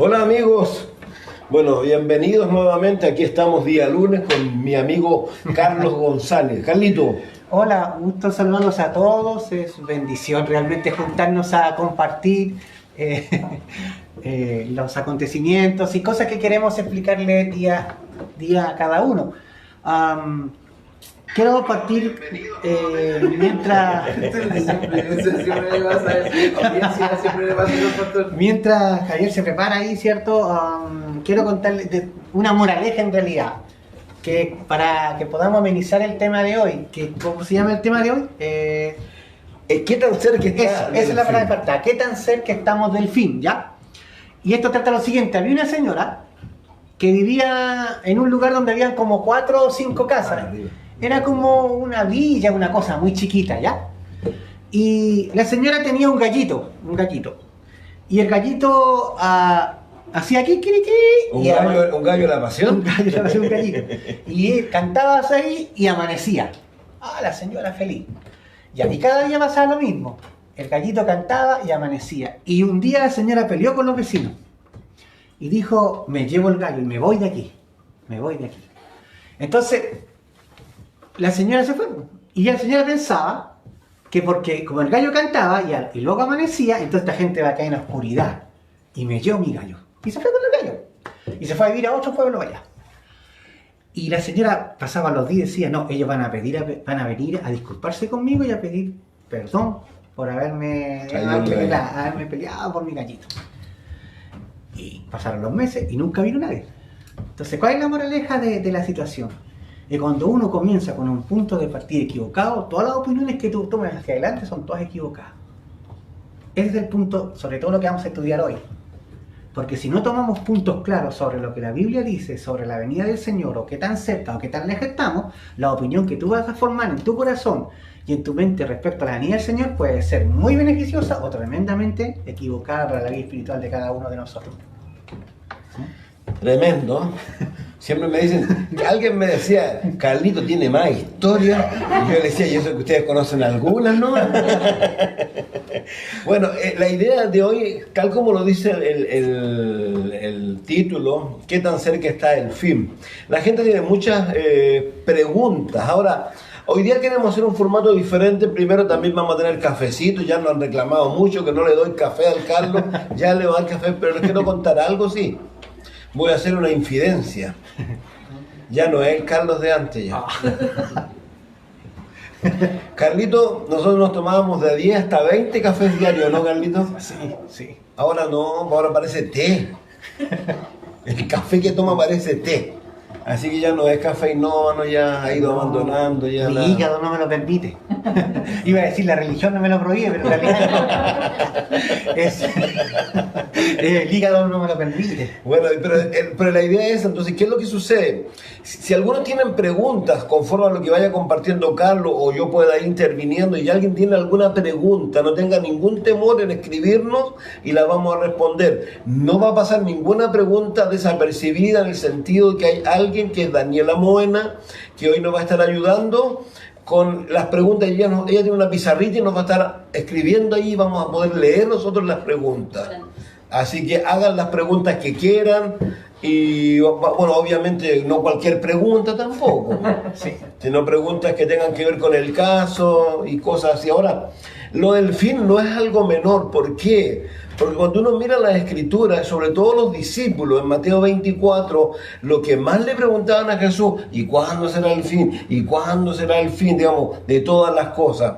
Hola amigos, bueno, bienvenidos nuevamente. Aquí estamos día lunes con mi amigo Carlos González. Carlito. Hola, gusto saludarlos a todos. Es bendición realmente juntarnos a compartir los acontecimientos y cosas que queremos explicarle día a cada uno. Quiero partir mientras Javier se prepara ahí, ¿cierto? Quiero contarles una moraleja en realidad, que para que podamos amenizar el tema de hoy. ¿Cómo se llama el tema de hoy? ¿Qué tan cerca está? Esa es la palabra falta. ¿Qué tan cerca estamos del fin? ¿Ya? Y esto trata lo siguiente. Había una señora que vivía en un lugar donde habían como 4 o 5 casas. Era como una villa, una cosa muy chiquita, ¿ya? Y la señora tenía un gallito. Y el gallito hacía kikiriki. ¿Un gallo de la pasión? Un gallito. Y cantaba ahí y amanecía. La señora feliz. Y cada día pasaba lo mismo. El gallito cantaba y amanecía. Y un día la señora peleó con los vecinos. Y dijo, me llevo el gallo y me voy de aquí. Entonces, la señora se fue. Y la señora pensaba que porque como el gallo cantaba y luego amanecía, entonces esta gente va a caer en la oscuridad. Y me llevo mi gallo. Y se fue con el gallo. Y se fue a vivir a otro pueblo allá. Y la señora pasaba los días y decía, no, ellos van a venir a disculparse conmigo y a pedir perdón por haberme peleado por mi gallito. Y pasaron los meses y nunca vino nadie. Entonces, ¿cuál es la moraleja de la situación? Que cuando uno comienza con un punto de partida equivocado, todas las opiniones que tú tomes hacia adelante son todas equivocadas. Ese es el punto, sobre todo lo que vamos a estudiar hoy. Porque si no tomamos puntos claros sobre lo que la Biblia dice sobre la venida del Señor, o qué tan cerca o qué tan lejos estamos, la opinión que tú vas a formar en tu corazón y en tu mente respecto a la venida del Señor puede ser muy beneficiosa o tremendamente equivocada para la vida espiritual de cada uno de nosotros. Tremendo. Siempre me dicen, alguien me decía, Carlito tiene más historia. Y yo le decía, y eso que ustedes conocen algunas, ¿no? Bueno, la idea de hoy, tal como lo dice el título, ¿qué tan cerca está el fin? La gente tiene muchas preguntas. Ahora, hoy día queremos hacer un formato diferente. Primero también vamos a tener cafecito. Ya nos han reclamado mucho que no le doy café al Carlos. Ya le voy a dar café, pero les quiero contar algo, sí. Voy a hacer una infidencia. Ya no es el Carlos de antes ya. Carlito, nosotros nos tomábamos de 10 hasta 20 cafés diarios, ¿no, Carlito? Sí. Ahora no, ahora parece té. El café que toma parece té. Así que ya no es cafeinómano, ya ha ido abandonando. Ya mi hígado no me lo permite. Iba a decir la religión no me lo prohíbe, pero en realidad el hígado no me lo permite. Bueno, pero la idea es, entonces, ¿qué es lo que sucede? Si algunos tienen preguntas conforme a lo que vaya compartiendo Carlos o yo pueda ir interviniendo y alguien tiene alguna pregunta, no tenga ningún temor en escribirnos y la vamos a responder. No va a pasar ninguna pregunta desapercibida en el sentido de que hay alguien que es Daniela Moena, que hoy nos va a estar ayudando con las preguntas. Ella tiene una pizarrita y nos va a estar escribiendo ahí y vamos a poder leer nosotros las preguntas. Así que hagan las preguntas que quieran y, bueno, obviamente no cualquier pregunta tampoco, sí, sino preguntas que tengan que ver con el caso y cosas así. Ahora, lo del fin no es algo menor. ¿Por qué? Porque cuando uno mira las escrituras, sobre todo los discípulos, en Mateo 24, lo que más le preguntaban a Jesús, ¿y cuándo será el fin? ¿Y cuándo será el fin, digamos, de todas las cosas?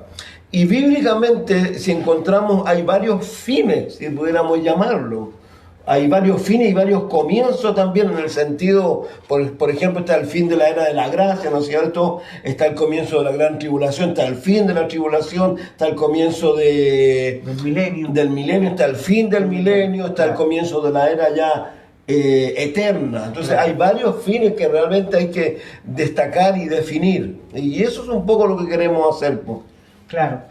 Y bíblicamente, si encontramos, hay varios fines, si pudiéramos llamarlo. Hay varios fines y varios comienzos también, en el sentido, por ejemplo, está el fin de la era de la gracia, ¿no es cierto? Está el comienzo de la gran tribulación, está el fin de la tribulación, está el comienzo del milenio, está el fin del milenio, está el comienzo de la era ya eterna. Entonces hay varios fines que realmente hay que destacar y definir. Y eso es un poco lo que queremos hacer, pues. Claro.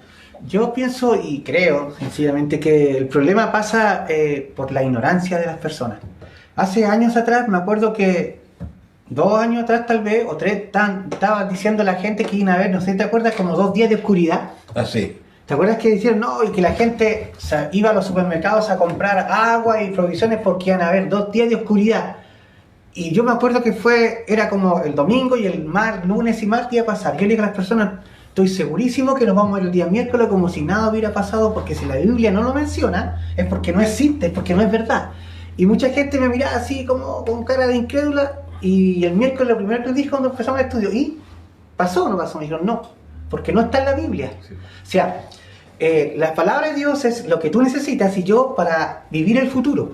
Yo pienso y creo, sinceramente, que el problema pasa por la ignorancia de las personas. Hace años atrás, me acuerdo que 2 años atrás tal vez, o 3, estaba diciendo la gente que iban a haber, no sé si te acuerdas, como 2 días de oscuridad. Así. ¿Te acuerdas que decían, no, y que la gente iba a los supermercados a comprar agua y provisiones porque iban a haber 2 días de oscuridad? Y yo me acuerdo que era como el domingo y lunes y martes iba a pasar. Yo le dije a las personas, estoy segurísimo que nos vamos a ver el día miércoles como si nada hubiera pasado, porque si la Biblia no lo menciona, es porque no existe, es porque no es verdad. Y mucha gente me miraba así como con cara de incrédula, y el miércoles lo primero que dijo cuando empezamos el estudio, ¿y pasó o no pasó? Me dijeron, no, porque no está en la Biblia. Sí. O sea, la palabra de Dios es lo que tú necesitas y yo para vivir el futuro.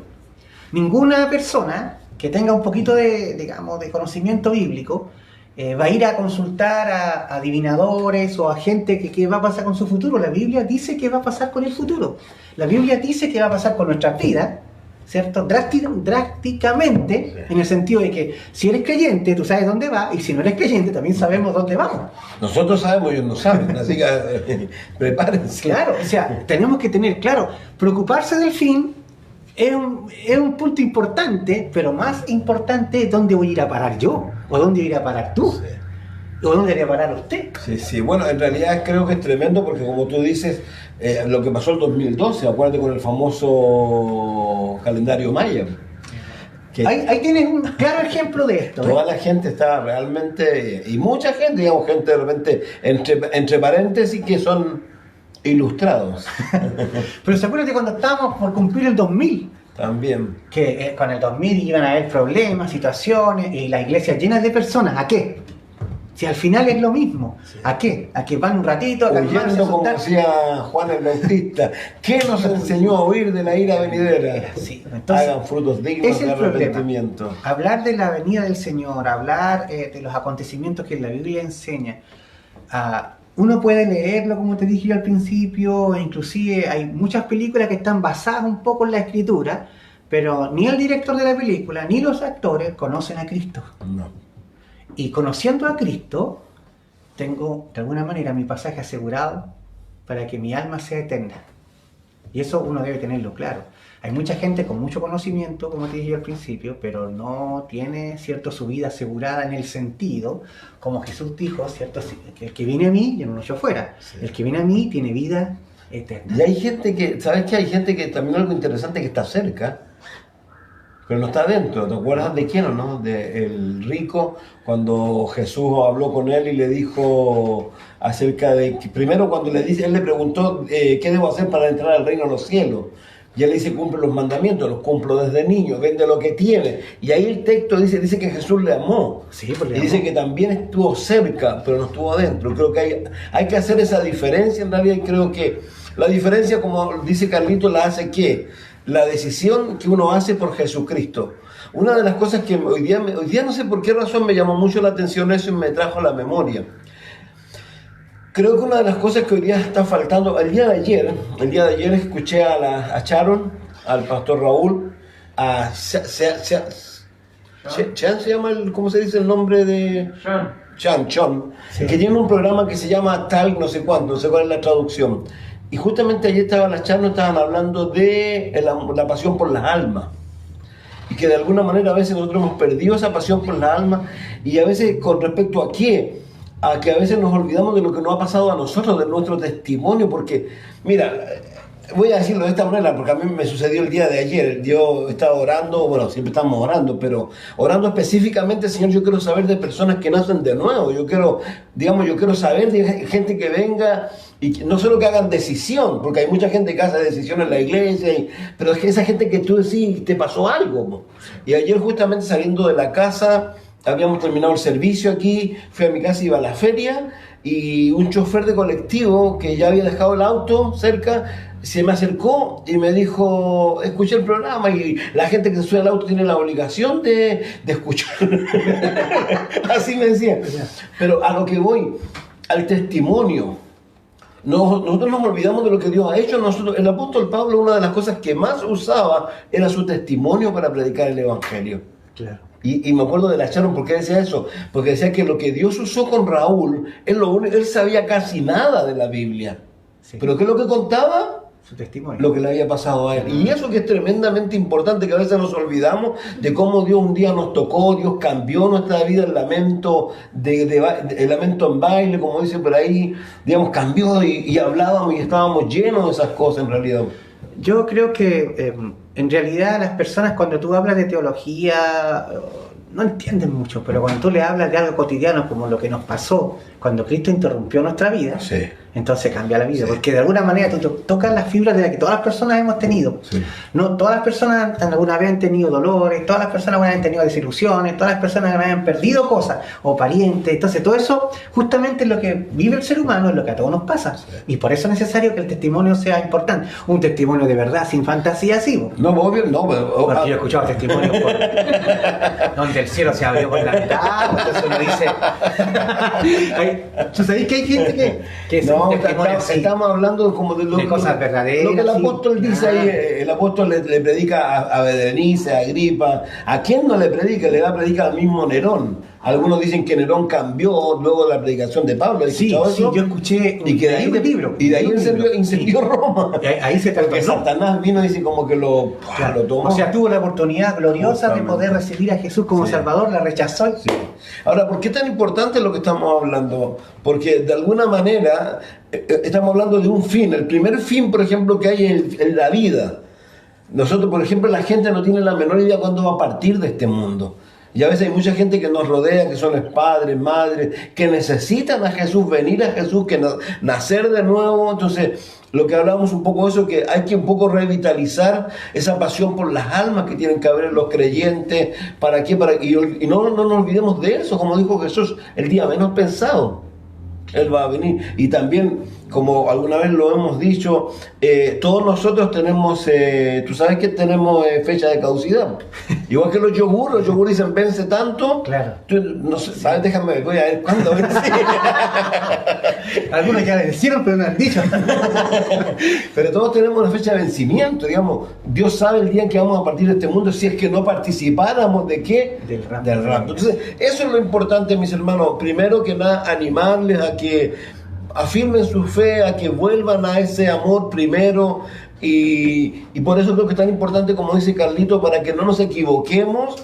Ninguna persona que tenga un poquito de conocimiento bíblico va a ir a consultar a adivinadores o a gente que va a pasar con su futuro. La Biblia dice que va a pasar con el futuro. La Biblia dice que va a pasar con nuestras vidas, ¿cierto? Drásticamente, sí. En el sentido de que si eres creyente, tú sabes dónde va, y si no eres creyente, también sabemos dónde vamos. Nosotros sabemos, ellos no saben, así que prepárense. Claro, o sea, tenemos que tener claro, preocuparse del fin es un punto importante, pero más importante es dónde voy a ir a parar yo, o dónde voy a ir a parar tú, sí. O dónde voy a parar usted. Sí, sí, bueno, en realidad creo que es tremendo porque como tú dices, lo que pasó en 2012, acuérdate con el famoso calendario maya. Ahí tienes un claro ejemplo de esto. Toda la gente estaba realmente, y mucha gente, digamos, gente de repente, entre paréntesis, que son ilustrados. Pero se acuerdan cuando estábamos por cumplir el 2000. También. Que con el 2000 iban a haber problemas, situaciones, y las iglesias llenas de personas. ¿A qué? Si al final es lo mismo. Sí. ¿A qué? A que van un ratito a calmarse, como decía Juan el Bautista, ¿qué nos enseñó a huir de la ira venidera? Sí, entonces, hagan frutos dignos de arrepentimiento. Problema. Hablar de la venida del Señor, hablar de los acontecimientos que la Biblia enseña. Uno puede leerlo, como te dije yo al principio, inclusive hay muchas películas que están basadas un poco en la Escritura, pero ni el director de la película ni los actores conocen a Cristo. No. Y conociendo a Cristo, tengo de alguna manera mi pasaje asegurado para que mi alma sea eterna. Y eso uno debe tenerlo claro. Hay mucha gente con mucho conocimiento, como te dije yo al principio, pero no tiene, ¿cierto?, su vida asegurada en el sentido, como Jesús dijo, ¿cierto?, que el que viene a mí, yo no lo echo fuera. Sí. El que viene a mí tiene vida eterna. Y hay gente que, ¿sabes qué? Hay gente que también algo interesante que está cerca, pero no está adentro. ¿Te acuerdas de quién o no? De el rico, cuando Jesús habló con él y le dijo acerca de... Primero cuando él le preguntó ¿qué debo hacer para entrar al reino de los cielos? Y él dice, cumple los mandamientos, los cumplo desde niño, vende lo que tiene. Y ahí el texto dice que Jesús le amó. Sí, pues y dice que también estuvo cerca, pero no estuvo adentro. Creo que hay que hacer esa diferencia en realidad, y creo que la diferencia, como dice Carlito, la hace ¿qué? La decisión que uno hace por Jesucristo. Una de las cosas que hoy día no sé por qué razón me llamó mucho la atención eso y me trajo a la memoria. Creo que una de las cosas que hoy día está faltando, el día de ayer escuché a Sharon, al pastor Raúl, a Chan se llama, ¿cómo se dice el nombre de? Chan, sí. Que tiene un programa que se llama tal, no sé cuánto, no sé cuál es la traducción. Y justamente ayer estaban hablando de la pasión por las almas. Y que de alguna manera a veces nosotros hemos perdido esa pasión por las almas. Y a veces con respecto a qué, a que a veces nos olvidamos de lo que nos ha pasado a nosotros, de nuestro testimonio. Porque, mira, voy a decirlo de esta manera, porque a mí me sucedió el día de ayer. Yo estaba orando, bueno, siempre estamos orando, pero orando específicamente, Señor, yo quiero saber de personas que nacen de nuevo. Yo quiero saber de gente que venga y que no solo que hagan decisión, porque hay mucha gente que hace decisión en la iglesia, pero es que esa gente que tú decís, te pasó algo. Y ayer justamente saliendo de la casa, habíamos terminado el servicio aquí, fui a mi casa, iba a la feria, y un chofer de colectivo que ya había dejado el auto cerca, se me acercó y me dijo, escuché el programa y la gente que se sube al auto tiene la obligación de escuchar. Así me decía. Pero a lo que voy, al testimonio. Nosotros nos olvidamos de lo que Dios ha hecho. El apóstol Pablo, una de las cosas que más usaba era su testimonio para predicar el evangelio. Claro. Y me acuerdo de la Sharon, ¿por qué decía eso? Porque decía que lo que Dios usó con Raúl, él sabía casi nada de la Biblia. Sí. ¿Pero qué es lo que contaba? su testimonio. Lo que le había pasado a él. Y eso que es tremendamente importante, que a veces nos olvidamos de cómo Dios un día nos tocó, Dios cambió nuestra vida, el lamento, el lamento en baile, como dice por ahí, digamos, cambió y hablábamos y estábamos llenos de esas cosas en realidad. Yo creo que en realidad las personas cuando tú hablas de teología no entienden mucho, pero cuando tú le hablas de algo cotidiano como lo que nos pasó cuando Cristo interrumpió nuestra vida, sí, entonces cambia la vida, sí, porque de alguna manera tú tocas las fibras de las que todas las personas hemos tenido. Sí. No, todas las personas alguna vez han tenido dolores, todas las personas alguna vez han tenido desilusiones, todas las personas alguna vez han perdido cosas o parientes. Entonces todo eso justamente es lo que vive el ser humano, es lo que a todos nos pasa. Sí. Y por eso es necesario que el testimonio sea importante, un testimonio de verdad, sin fantasía, sí. No, obvio, no, porque yo he escuchado testimonios donde el cielo se abrió por la mitad, entonces uno dice ¿tú sabés que hay gente que no, estamos hablando como de cosas verdaderas, lo que el apóstol dice ahí, el apóstol le predica a Berenice, a Agripa. ¿A quién no le predica? Le da predica al mismo Nerón. Algunos dicen que Nerón cambió luego de la predicación de Pablo. Sí, yo escuché y que de ahí, un libro. Y de ahí incendió Roma. Ahí se porque Satanás vino y dice como que lo tomó. O sea, tuvo la oportunidad gloriosa de poder recibir a Jesús como Salvador, la rechazó. Sí. Ahora, ¿por qué es tan importante lo que estamos hablando? Porque de alguna manera estamos hablando de un fin. El primer fin, por ejemplo, que hay en la vida. Nosotros, por ejemplo, la gente no tiene la menor idea cuándo va a partir de este mundo. Y a veces hay mucha gente que nos rodea, que son padres, madres, que necesitan a Jesús, venir a Jesús, que nacer de nuevo. Entonces, lo que hablamos un poco de eso, que hay que un poco revitalizar esa pasión por las almas que tienen que haber en los creyentes. ¿Para qué? Y no nos olvidemos de eso, como dijo Jesús, el día menos pensado. Él va a venir. Y también, como alguna vez lo hemos dicho, todos nosotros tenemos, tú sabes que tenemos fecha de caducidad. Igual que los yogures dicen vence tanto. Claro. Tú, no sé, ¿sabes? Déjame, voy a ver cuándo vence. Algunos ya le decían, pero no han dicho. Pero todos tenemos una fecha de vencimiento, digamos. Dios sabe el día en que vamos a partir de este mundo si es que no participáramos de qué? Del rapto. Entonces, eso es lo importante, mis hermanos. Primero que nada, animarles a que afirmen su fe, a que vuelvan a ese amor primero. Y por eso creo que es tan importante, como dice Carlito, para que no nos equivoquemos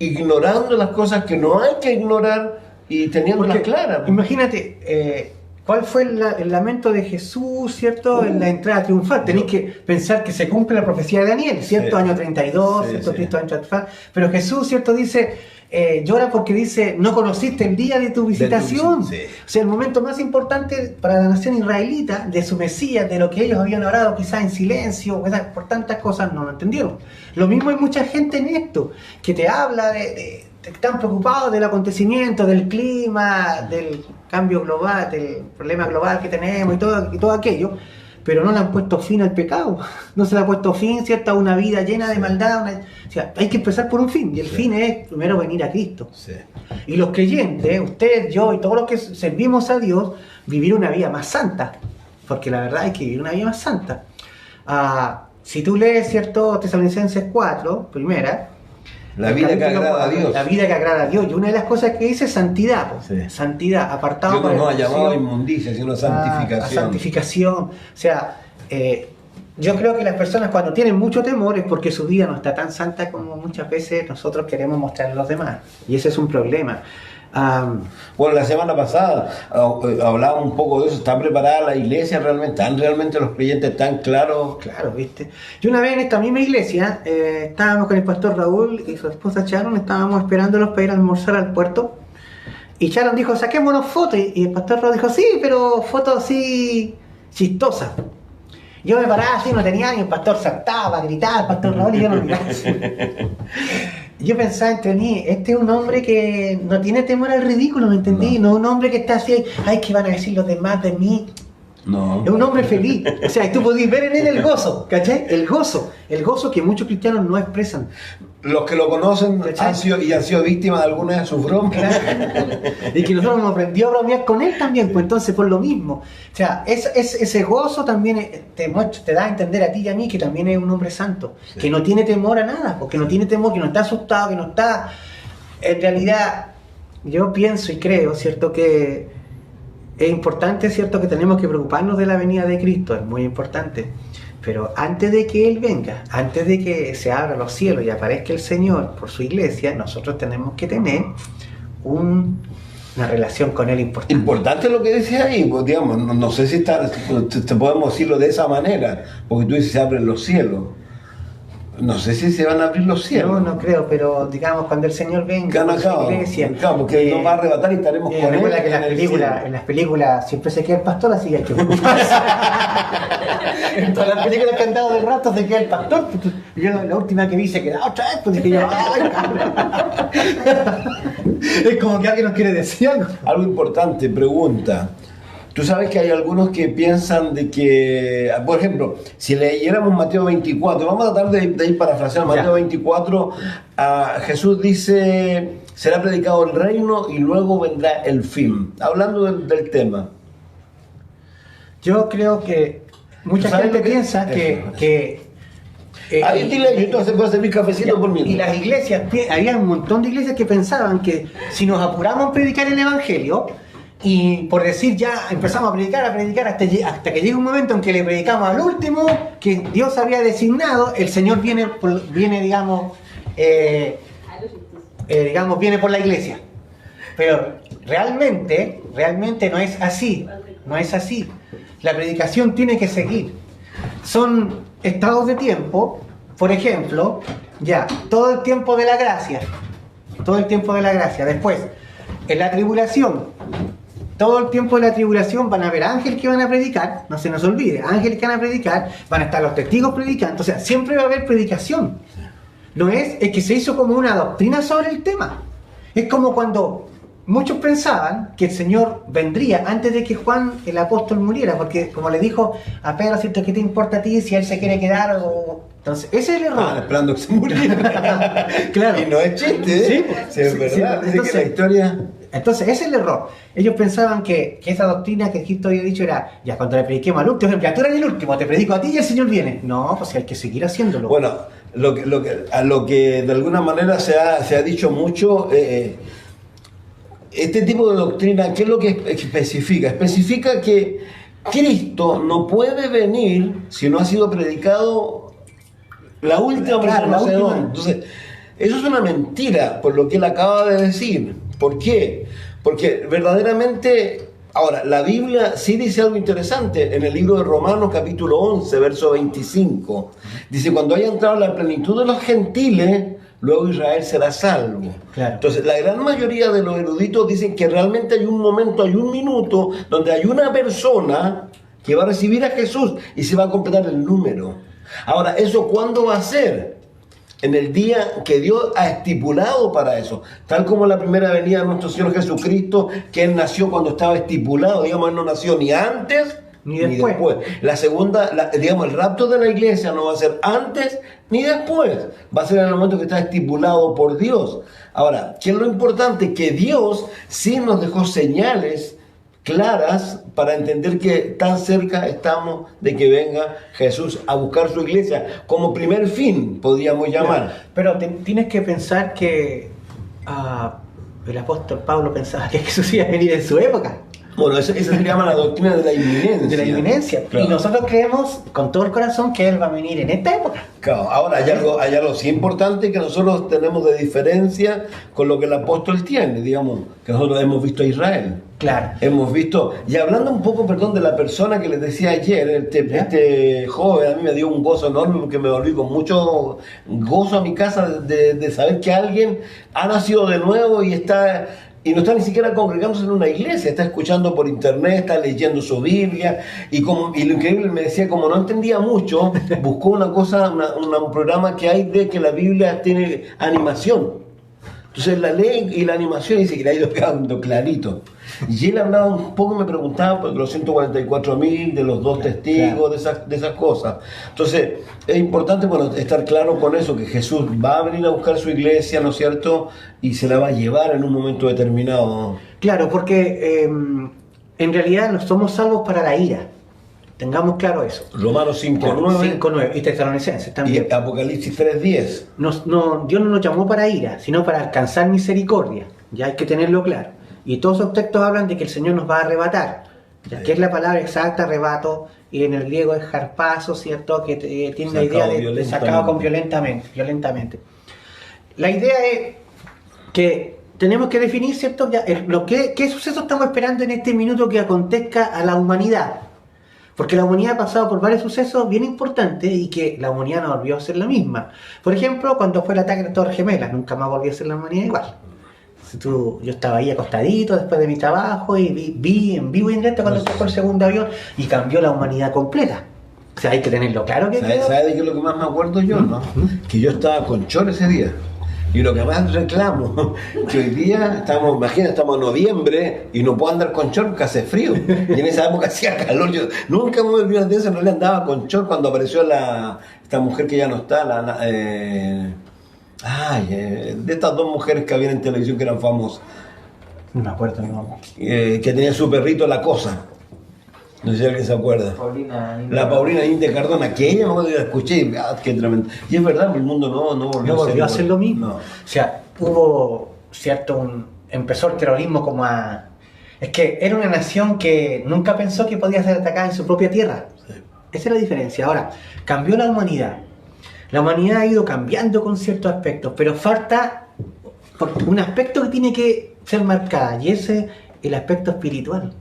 ignorando las cosas que no hay que ignorar y teniéndolas claras. Imagínate, ¿cuál fue el lamento de Jesús, cierto? En la entrada triunfal. Tenéis que pensar que se cumple la profecía de Daniel, ¿cierto? Año 32, ¿cierto? Cristo entra triunfal. Pero Jesús, ¿cierto? Dice, llora porque dice, no conociste el día de tu visitación. O sea, el momento más importante para la nación israelita, de su Mesías, de lo que ellos habían orado quizás en silencio, por tantas cosas no lo entendieron. Lo mismo hay mucha gente en esto, que te habla de están preocupados del acontecimiento, del clima, del cambio global, del problema global que tenemos y todo aquello, pero no le han puesto fin al pecado, no se le ha puesto fin, ¿cierto?, a una vida llena de maldad. O sea, hay que empezar por un fin, y el fin es primero venir a Cristo. Sí. Y los creyentes, usted, yo y todos los que servimos a Dios, vivir una vida más santa, porque la verdad hay que vivir una vida más santa. Si tú lees, ¿cierto?, Tesalonicenses 4, primera, la vida que agrada a Dios. La vida que agrada a Dios. Y una de las cosas que dice es santidad. Santidad, apartado. Dios no nos ha llamado a inmundicia, sino a santificación. A santificación. O sea, yo creo que las personas cuando tienen mucho temor es porque su vida no está tan santa como muchas veces nosotros queremos mostrar a los demás. Y ese es un problema. Bueno, la semana pasada hablábamos un poco de eso. ¿Está preparada la iglesia realmente? ¿Están realmente los creyentes tan claros? Claro, ¿viste? Y una vez en esta misma iglesia estábamos con el pastor Raúl y su esposa Sharon, estábamos esperándolos para ir a almorzar al puerto, y Sharon dijo, saquémonos fotos, y el pastor Raúl dijo, sí, pero fotos así chistosas. Yo me paraba así, no tenía ni, el pastor saltaba, gritaba, el pastor Raúl, y yo no miraba así. Yo pensaba entre mí, este es un hombre que no tiene temor al ridículo, ¿me entendí? No es un hombre que está así, ay, ¿qué van a decir los demás de mí? No. Es un hombre feliz. O sea, tú podés ver en él el gozo, ¿cachai? El gozo que muchos cristianos no expresan. Los que lo conocen han sido víctimas de alguna de sus bromas. Claro. Y que nosotros nos aprendió a bromear con él también, pues entonces por lo mismo. O sea, ese gozo también te da a entender a ti y a mí que también es un hombre santo, que no tiene temor a nada, porque no tiene temor, que no está asustado, que no está... En realidad, yo pienso y creo, ¿cierto?, que es importante, ¿cierto?, que tenemos que preocuparnos de la venida de Cristo, es muy importante. Pero antes de que Él venga, antes de que se abran los cielos y aparezca el Señor por su iglesia, nosotros tenemos que tener una relación con Él importante. Importante lo que dices ahí, pues, digamos, no sé si te podemos decirlo de esa manera, porque tú dices se abren los cielos. No sé si se van a abrir los cielos. No creo, pero digamos cuando el Señor venga por su iglesia, porque nos va a arrebatar y estaremos con él. Recuerda que en las películas siempre se queda el pastor, así que hay que preocuparse. En todas las películas que han dado de rato se queda el pastor. Yo la última que vi se quedaba otra vez, pues dije yo, es como que alguien nos quiere decir algo. Algo importante, pregunta. Tú sabes que hay algunos que piensan de que, por ejemplo, si leyéramos Mateo 24, vamos a tratar de ir parafraseando Mateo 24, Jesús dice, será predicado el reino y luego vendrá el fin. Hablando del tema. Yo creo que mucha gente piensa que ahí dile, yo te voy a servir cafecito por mí. Y las iglesias, había un montón de iglesias que pensaban que si nos apuramos a predicar el evangelio, y por decir ya empezamos a predicar hasta que llega un momento en que le predicamos al último que Dios había designado, el Señor viene viene por la iglesia. Pero realmente no es así. La predicación tiene que seguir. Son estados de tiempo, por ejemplo, todo el tiempo de la gracia. Después, en la tribulación. Todo el tiempo de la tribulación van a haber ángeles que van a predicar, no se nos olvide, ángeles que van a predicar, van a estar los testigos predicando, o sea, siempre va a haber predicación. No es que se hizo como una doctrina sobre el tema. Es como cuando muchos pensaban que el Señor vendría antes de que Juan el apóstol muriera, porque como le dijo a Pedro, ¿cierto? ¿Qué te importa a ti si él se quiere quedar? Entonces, ese es el error. Esperando que se muriera. Claro. Y no es chiste, Sí, es verdad. Sí, entonces, que la historia... Entonces, ese es el error. Ellos pensaban que esa doctrina que Cristo había dicho era, ya cuando le prediquemos al último, ya tú eres el último, te predico a ti y el Señor viene. No, pues hay que seguir haciéndolo. Bueno, a lo que de alguna manera se ha dicho mucho, este tipo de doctrina, ¿qué es lo que especifica? Especifica que Cristo no puede venir si no ha sido predicado la última persona. Entonces, eso es una mentira por lo que él acaba de decir. ¿Por qué? Porque verdaderamente, ahora, la Biblia sí dice algo interesante en el libro de Romanos capítulo 11, verso 25. Dice, cuando haya entrado la plenitud de los gentiles, luego Israel será salvo. Claro. Entonces, la gran mayoría de los eruditos dicen que realmente hay un momento, hay un minuto, donde hay una persona que va a recibir a Jesús y se va a completar el número. Ahora, ¿eso cuándo va a ser? En el día que Dios ha estipulado para eso, tal como la primera venida de nuestro Señor Jesucristo, que Él nació cuando estaba estipulado, digamos, Él no nació ni antes ni después. La segunda, digamos, el rapto de la iglesia no va a ser antes ni después, va a ser en el momento que está estipulado por Dios. Ahora, ¿qué es lo importante? Que Dios sí nos dejó señales claras para entender que tan cerca estamos de que venga Jesús a buscar su iglesia como primer fin, podríamos llamar. Pero tienes que pensar que el apóstol Pablo pensaba que Jesús iba a venir en su época. Bueno, eso se llama la doctrina de la inminencia. De la inminencia. Claro. Y nosotros creemos con todo el corazón que Él va a venir en esta época. Claro. Ahora, hay algo sí importante que nosotros tenemos de diferencia con lo que el apóstol tiene, digamos, que nosotros hemos visto a Israel. Claro. Hemos visto, y hablando un poco, perdón, de la persona que les decía ayer, este joven, a mí me dio un gozo enorme porque me volví con mucho gozo a mi casa de saber que alguien ha nacido de nuevo y no está ni siquiera congregándose en una iglesia, está escuchando por internet, está leyendo su Biblia, y lo increíble, me decía, como no entendía mucho, buscó un programa que hay de que la Biblia tiene animación. Entonces la lee y la animación dice que le ha ido quedando clarito. Y él hablaba un poco, me preguntaba por los 144.000, de los 2 testigos, de esas cosas. Entonces es importante, estar claro con eso, que Jesús va a venir a buscar su iglesia, ¿no es cierto? Y se la va a llevar en un momento determinado. Claro, porque en realidad no somos salvos para la ira. Tengamos claro eso. Romanos 5.9. 5.9 y Tesalonicenses también. Y Apocalipsis 3.10. Dios no nos llamó para ira, sino para alcanzar misericordia. Ya hay que tenerlo claro. Y todos esos textos hablan de que el Señor nos va a arrebatar. Ya, que es la palabra exacta, arrebato, y en el griego es harpazo, ¿cierto? Que tiene la idea de sacado con violentamente. La idea es que tenemos que definir, ¿cierto? Ya, ¿qué suceso estamos esperando en este minuto que acontezca a la humanidad? Porque la humanidad ha pasado por varios sucesos bien importantes y que la humanidad no volvió a ser la misma. Por ejemplo, cuando fue el ataque a las Torres Gemelas, nunca más volvió a ser la humanidad igual. Yo estaba ahí acostadito después de mi trabajo y vi en vivo y en directo cuando fue el segundo avión y cambió la humanidad completa. O sea, hay que tenerlo claro que... ¿Sabes de qué es lo que más me acuerdo yo, no? Que yo estaba con chor ese día. Y lo que más reclamo, que hoy día estamos, imagina, estamos en noviembre y no puedo andar con short porque hace frío. Y en esa época hacía calor. Yo nunca me olvidé de eso, no le andaba con short cuando apareció esta mujer que ya no está, de estas dos mujeres que habían en televisión que eran famosas. No me acuerdo, no. Que tenía su perrito La Cosa. No sé si alguien se acuerda. La Paulina India Cardona, que ella me la escuché, qué tremendo. Y es verdad, el mundo no volvió a ser lo mismo. No. O sea, hubo empezó el terrorismo como a... Es que era una nación que nunca pensó que podía ser atacada en su propia tierra. Sí. Esa es la diferencia. Ahora, cambió la humanidad. La humanidad ha ido cambiando con ciertos aspectos, pero falta un aspecto que tiene que ser marcado, y ese es el aspecto espiritual.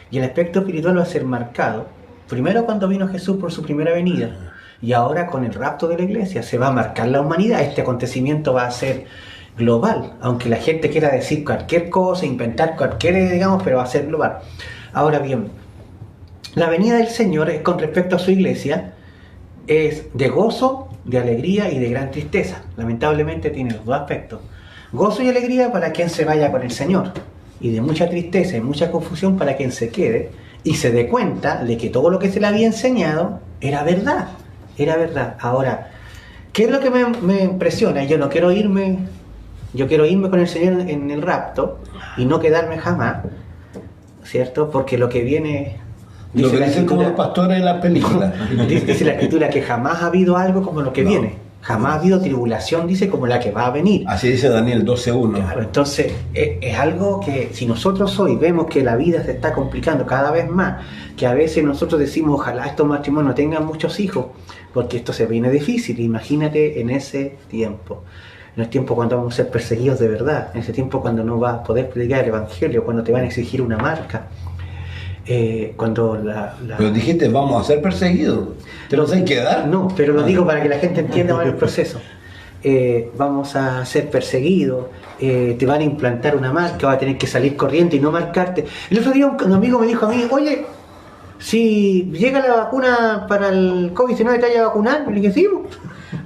Y el aspecto espiritual va a ser marcado, primero cuando vino Jesús por su primera venida, y ahora con el rapto de la iglesia se va a marcar la humanidad. Este acontecimiento va a ser global, aunque la gente quiera decir cualquier cosa, inventar cualquier, pero va a ser global. Ahora bien, la venida del Señor es con respecto a su iglesia, es de gozo, de alegría y de gran tristeza. Lamentablemente tiene los dos aspectos. Gozo y alegría para quien se vaya con el Señor, y de mucha tristeza y mucha confusión para quien se quede y se dé cuenta de que todo lo que se le había enseñado era verdad. Ahora, ¿qué es lo que me impresiona? Yo quiero irme con el Señor en el rapto y no quedarme jamás, ¿cierto? Porque lo que viene... Lo que dicen como los pastores en las películas. Dice la Escritura que jamás ha habido algo como lo que viene. Jamás ha habido tribulación, dice, como la que va a venir. Así dice Daniel 12:1. Claro, entonces es algo que si nosotros hoy vemos que la vida se está complicando cada vez más, que a veces nosotros decimos ojalá estos matrimonios tengan muchos hijos, porque esto se viene difícil. Imagínate en ese tiempo. En el tiempo cuando vamos a ser perseguidos de verdad, en ese tiempo cuando no vas a poder predicar el Evangelio, cuando te van a exigir una marca. Pero dijiste vamos a ser perseguidos, ¿te los hay que dar? No, pero lo digo para que la gente entienda más el proceso. Vamos a ser perseguidos, te van a implantar una marca, vas a tener que salir corriendo y no marcarte. El otro día un amigo me dijo a mí, oye, si llega la vacuna para el COVID-19 te vaya a vacunar, le dije sí.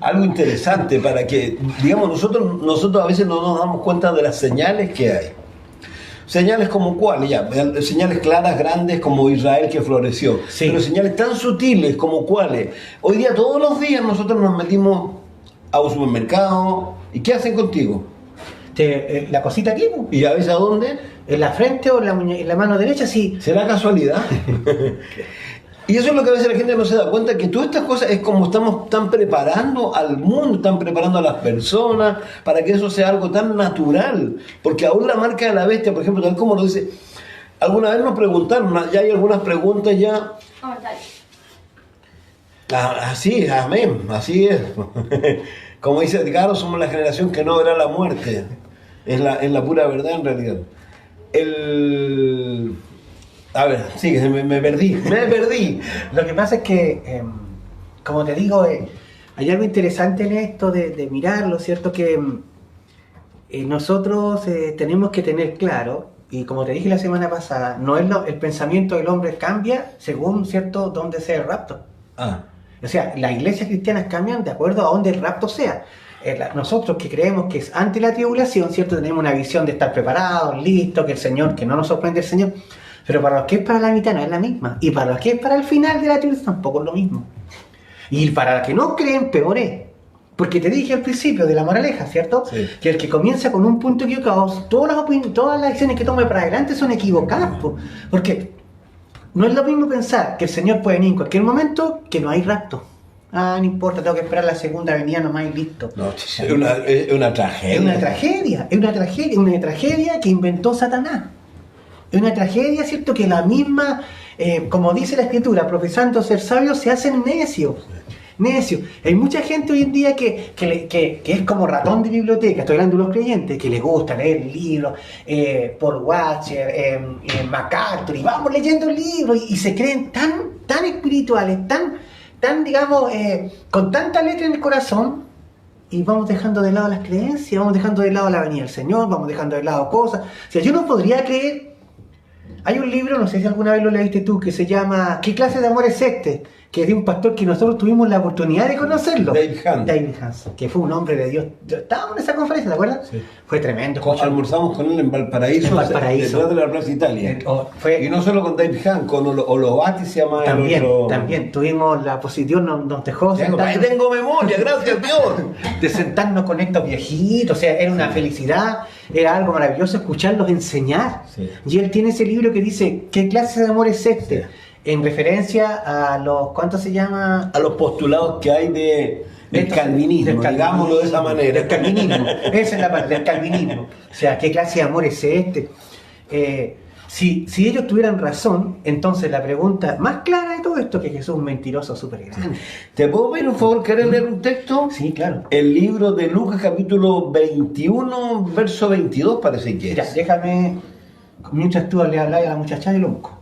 Algo interesante para que, digamos, nosotros a veces no nos damos cuenta de las señales que hay. Señales como cuáles, señales claras, grandes como Israel que floreció, sí. Pero señales tan sutiles como cuáles. Hoy día, todos los días nosotros nos metimos a un supermercado y ¿qué hacen contigo? La cosita aquí. ¿Y a veces a dónde? En la frente o en la mano derecha, sí. ¿Será casualidad? Y eso es lo que a veces la gente no se da cuenta, que todas estas cosas es como están preparando al mundo, están preparando a las personas para que eso sea algo tan natural. Porque aún la marca de la bestia, por ejemplo, tal como lo dice, alguna vez nos preguntaron, ya hay algunas preguntas ya. Así, amén, así es. Como dice Edgar, somos la generación que no verá la muerte. Es la pura verdad en realidad. A ver, sí, me perdí. Lo que pasa es que, como te digo, hay algo interesante en esto de mirarlo, ¿cierto? Que nosotros tenemos que tener claro, y como te dije la semana pasada, no es el pensamiento del hombre cambia según, ¿cierto?, dónde sea el rapto. O sea, las iglesias cristianas cambian de acuerdo a dónde el rapto sea. Nosotros que creemos que es ante la tribulación, ¿cierto?, tenemos una visión de estar preparados, listos, que no nos sorprende el Señor. Pero para los que es para la mitad no es la misma. Y para los que es para el final de la tribulación tampoco es lo mismo. Y para los que no creen, peor es. Porque te dije al principio de la moraleja, ¿cierto? Sí. Que el que comienza con un punto equivocado, todas las acciones que tome para adelante son equivocadas. Porque no es lo mismo pensar que el Señor puede venir en cualquier momento que no hay rapto. No importa, tengo que esperar la segunda venida nomás y listo. No, es una tragedia. Es una tragedia que inventó Satanás. Es una tragedia, ¿cierto? Que la misma como dice la Escritura, profesando ser sabios se hacen necios. Necio. Hay mucha gente hoy en día que es como ratón de biblioteca, estoy hablando de los creyentes, que les gusta leer libros, Paul Washer, MacArthur, y vamos leyendo libros y se creen tan espirituales, tan digamos, con tanta letra en el corazón, y vamos dejando de lado las creencias, vamos dejando de lado la venida del Señor, vamos dejando de lado cosas. O sea, yo no podría creer. Hay un libro, no sé si alguna vez lo leíste tú, que se llama ¿Qué clase de amor es este?, que es de un pastor que nosotros tuvimos la oportunidad de conocerlo. David Hanson, que fue un hombre de Dios. Estábamos en esa conferencia, ¿te acuerdas? Sí. Fue tremendo. Almorzamos con él en Valparaíso. Detrás de la Plaza Italia. Y no solo con David Hanson, con Olovati se llama también, el otro. También, tuvimos la posición, nos dejó ahí tengo memoria, gracias Dios. De sentarnos con estos viejitos, o sea, era una felicidad, era algo maravilloso escucharlos enseñar. Sí. Y él tiene ese libro que dice, ¿qué clase de amor es este? Sí. En referencia a los, ¿cuánto se llama? A los postulados que hay del calvinismo, digámoslo de esa manera. Del calvinismo, esa es la parte, del calvinismo. O sea, ¿qué clase de amor es este? Si ellos tuvieran razón, entonces la pregunta más clara de todo esto es que Jesús es un mentiroso súper grande. ¿Te puedo pedir un favor? ¿Querés leer un texto? Sí, claro. El libro de Lucas, capítulo 21, verso 22, parece que es. Ya, déjame, mientras tú le hablas a la muchacha, yo lo busco.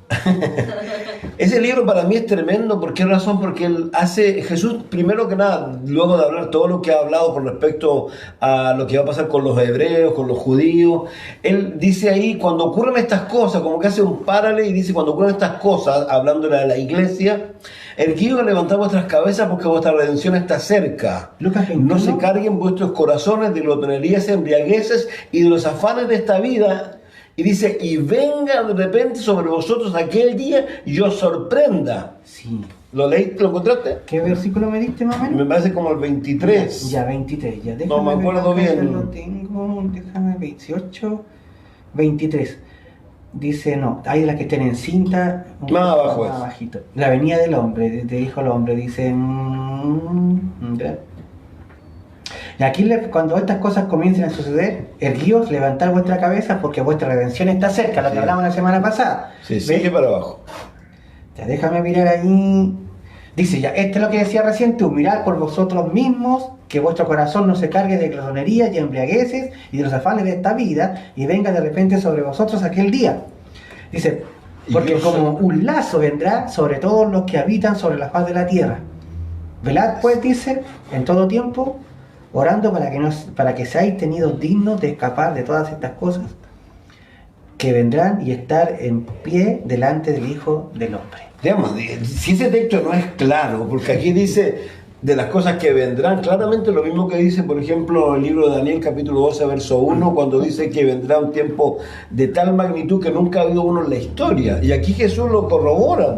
Ese libro para mí es tremendo. ¿Por qué razón? Porque él hace, Jesús, primero que nada, luego de hablar todo lo que ha hablado con respecto a lo que va a pasar con los hebreos, con los judíos, él dice ahí, cuando ocurren estas cosas, como que hace un paralelo y dice, cuando ocurren estas cosas, hablándole a la iglesia, erguidos a levantar vuestras cabezas porque vuestra redención está cerca. No se carguen vuestros corazones de glotonerías, embriagueces y de los afanes de esta vida. Y dice, y venga de repente sobre vosotros aquel día y os sorprenda. Sí. ¿Lo leíste? ¿Lo encontraste? ¿Qué versículo me diste, más o menos? Me parece como el 23. Ya 23. Ya, no me acuerdo bien. Lo tengo, déjame, 28, 23. Dice, no, hay las que estén en cinta. Más abajo más abajito. La venida del hombre, dijo el hombre, dice... Y aquí, cuando estas cosas comiencen a suceder, erguíos, levantad vuestra cabeza porque vuestra redención está cerca, lo que hablamos la semana pasada. Sí, sigue para abajo. Ya, déjame mirar ahí. Dice ya, esto es lo que decía recién tú, mirad por vosotros mismos, que vuestro corazón no se cargue de glotonerías y embriagueces y de los afanes de esta vida, y venga de repente sobre vosotros aquel día. Dice, porque como un lazo vendrá sobre todos los que habitan sobre la faz de la tierra. Velad pues, dice, en todo tiempo, orando para que seáis tenidos dignos de escapar de todas estas cosas que vendrán y estar en pie delante del Hijo del Hombre. Digamos, si ese texto no es claro, porque aquí dice de las cosas que vendrán, claramente lo mismo que dice, por ejemplo, el libro de Daniel, capítulo 12, verso 1, cuando dice que vendrá un tiempo de tal magnitud que nunca ha habido uno en la historia. Y aquí Jesús lo corrobora,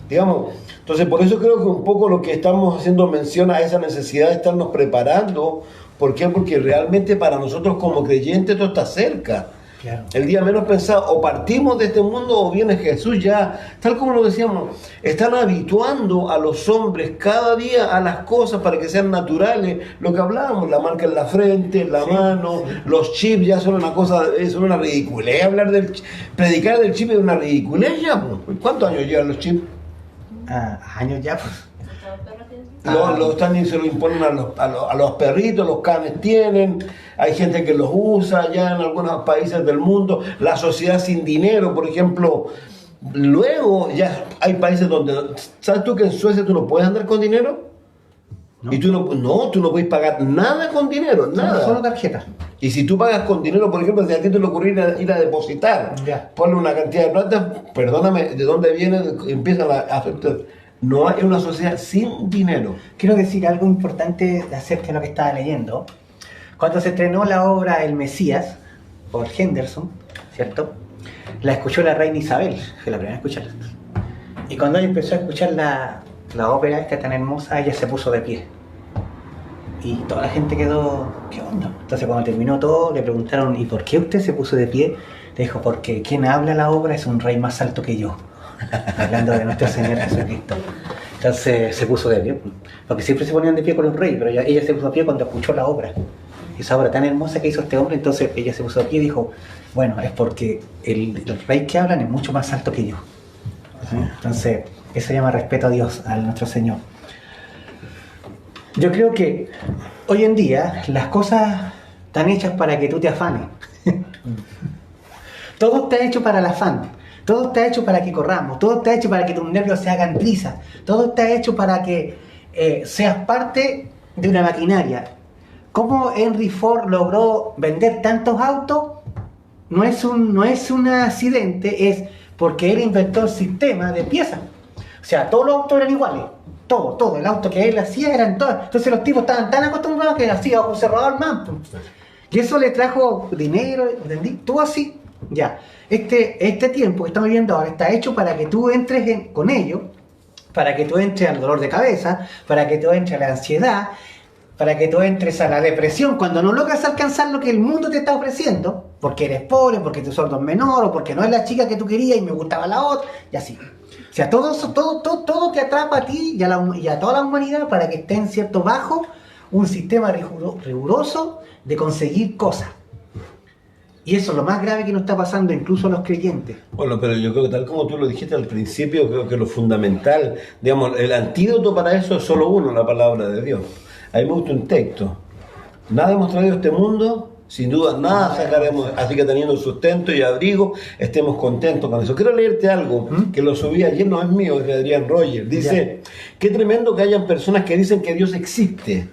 digamos. Entonces, por eso creo que un poco lo que estamos haciendo mención a esa necesidad de estarnos preparando. ¿Por qué? Porque realmente para nosotros como creyentes esto está cerca. Claro. El día menos pensado, o partimos de este mundo o viene Jesús ya. Tal como lo decíamos, están habituando a los hombres cada día a las cosas para que sean naturales. Lo que hablábamos, la marca en la frente, la mano, los chips ya son una cosa, son una ridiculez. Predicar del chip es una ridiculez ya. ¿Cuántos años llevan los chips? Años ya, pues. Se lo imponen a los perritos, los canes tienen, hay gente que los usa ya en algunos países del mundo, la sociedad sin dinero, por ejemplo. Luego ya hay países donde, ¿sabes tú que en Suecia tú no puedes andar con dinero? No. Y tú no puedes pagar nada con dinero, nada. Solo tarjeta. Y si tú pagas con dinero, por ejemplo, si a ti te le ocurriera ir a depositar, ponle una cantidad de plata, perdóname, ¿de dónde viene? Empiezan a hacerte... No hay una sociedad sin dinero. Quiero decir algo importante acerca de lo que estaba leyendo. Cuando se estrenó la obra El Mesías, por Henderson, ¿cierto? La escuchó la reina Isabel, fue la primera a escucharla. Y cuando ella empezó a escuchar la ópera esta tan hermosa, ella se puso de pie. Y toda la gente quedó, ¿qué onda? Entonces cuando terminó todo, le preguntaron, ¿y por qué usted se puso de pie? Le dijo, porque quien habla la obra es un rey más alto que yo. Hablando de nuestro Señor Jesucristo. Entonces se puso de pie, porque siempre se ponían de pie con los reyes, pero ella se puso de pie cuando escuchó la obra, esa obra tan hermosa que hizo este hombre. Entonces ella se puso de pie y dijo, bueno, es porque el rey que hablan es mucho más alto que yo. Entonces, eso se llama respeto a Dios, a nuestro Señor. Yo creo que hoy en día las cosas están hechas para que tú te afanes. Todo está hecho para el afán. Todo está hecho para que corramos. Todo está hecho para que tus nervios se hagan trizas. Todo está hecho para que seas parte de una maquinaria. ¿Cómo Henry Ford logró vender tantos autos? No es un accidente, es porque él inventó el sistema de piezas. O sea, todos los autos eran iguales. Todo. El auto que él hacía eran todos. Entonces los tipos estaban tan acostumbrados que hacía un cerrador más. Y eso le trajo dinero, ¿entendí? Todo así. Ya. Este tiempo que estamos viviendo ahora está hecho para que tú entres con ello, para que tú entres al dolor de cabeza, para que tú entres a la ansiedad, para que tú entres a la depresión cuando no logras alcanzar lo que el mundo te está ofreciendo, porque eres pobre, porque tu sueldo es menor, o porque no es la chica que tú querías y me gustaba la otra, y así. O sea, todo te atrapa a ti y a toda la humanidad para que estén, ¿cierto?, bajo un sistema riguroso de conseguir cosas. Y eso es lo más grave que nos está pasando incluso a los creyentes. Bueno, pero yo creo que tal como tú lo dijiste al principio, creo que lo fundamental, digamos, el antídoto para eso es solo uno, la palabra de Dios. A mí me gusta un texto. Nada hemos traído a este mundo, sin duda nada sacaremos, así que teniendo sustento y abrigo, estemos contentos con eso. Quiero leerte algo que lo subí ayer, no es mío, es de Adrián Rogers. Dice, qué tremendo que hayan personas que dicen que Dios existe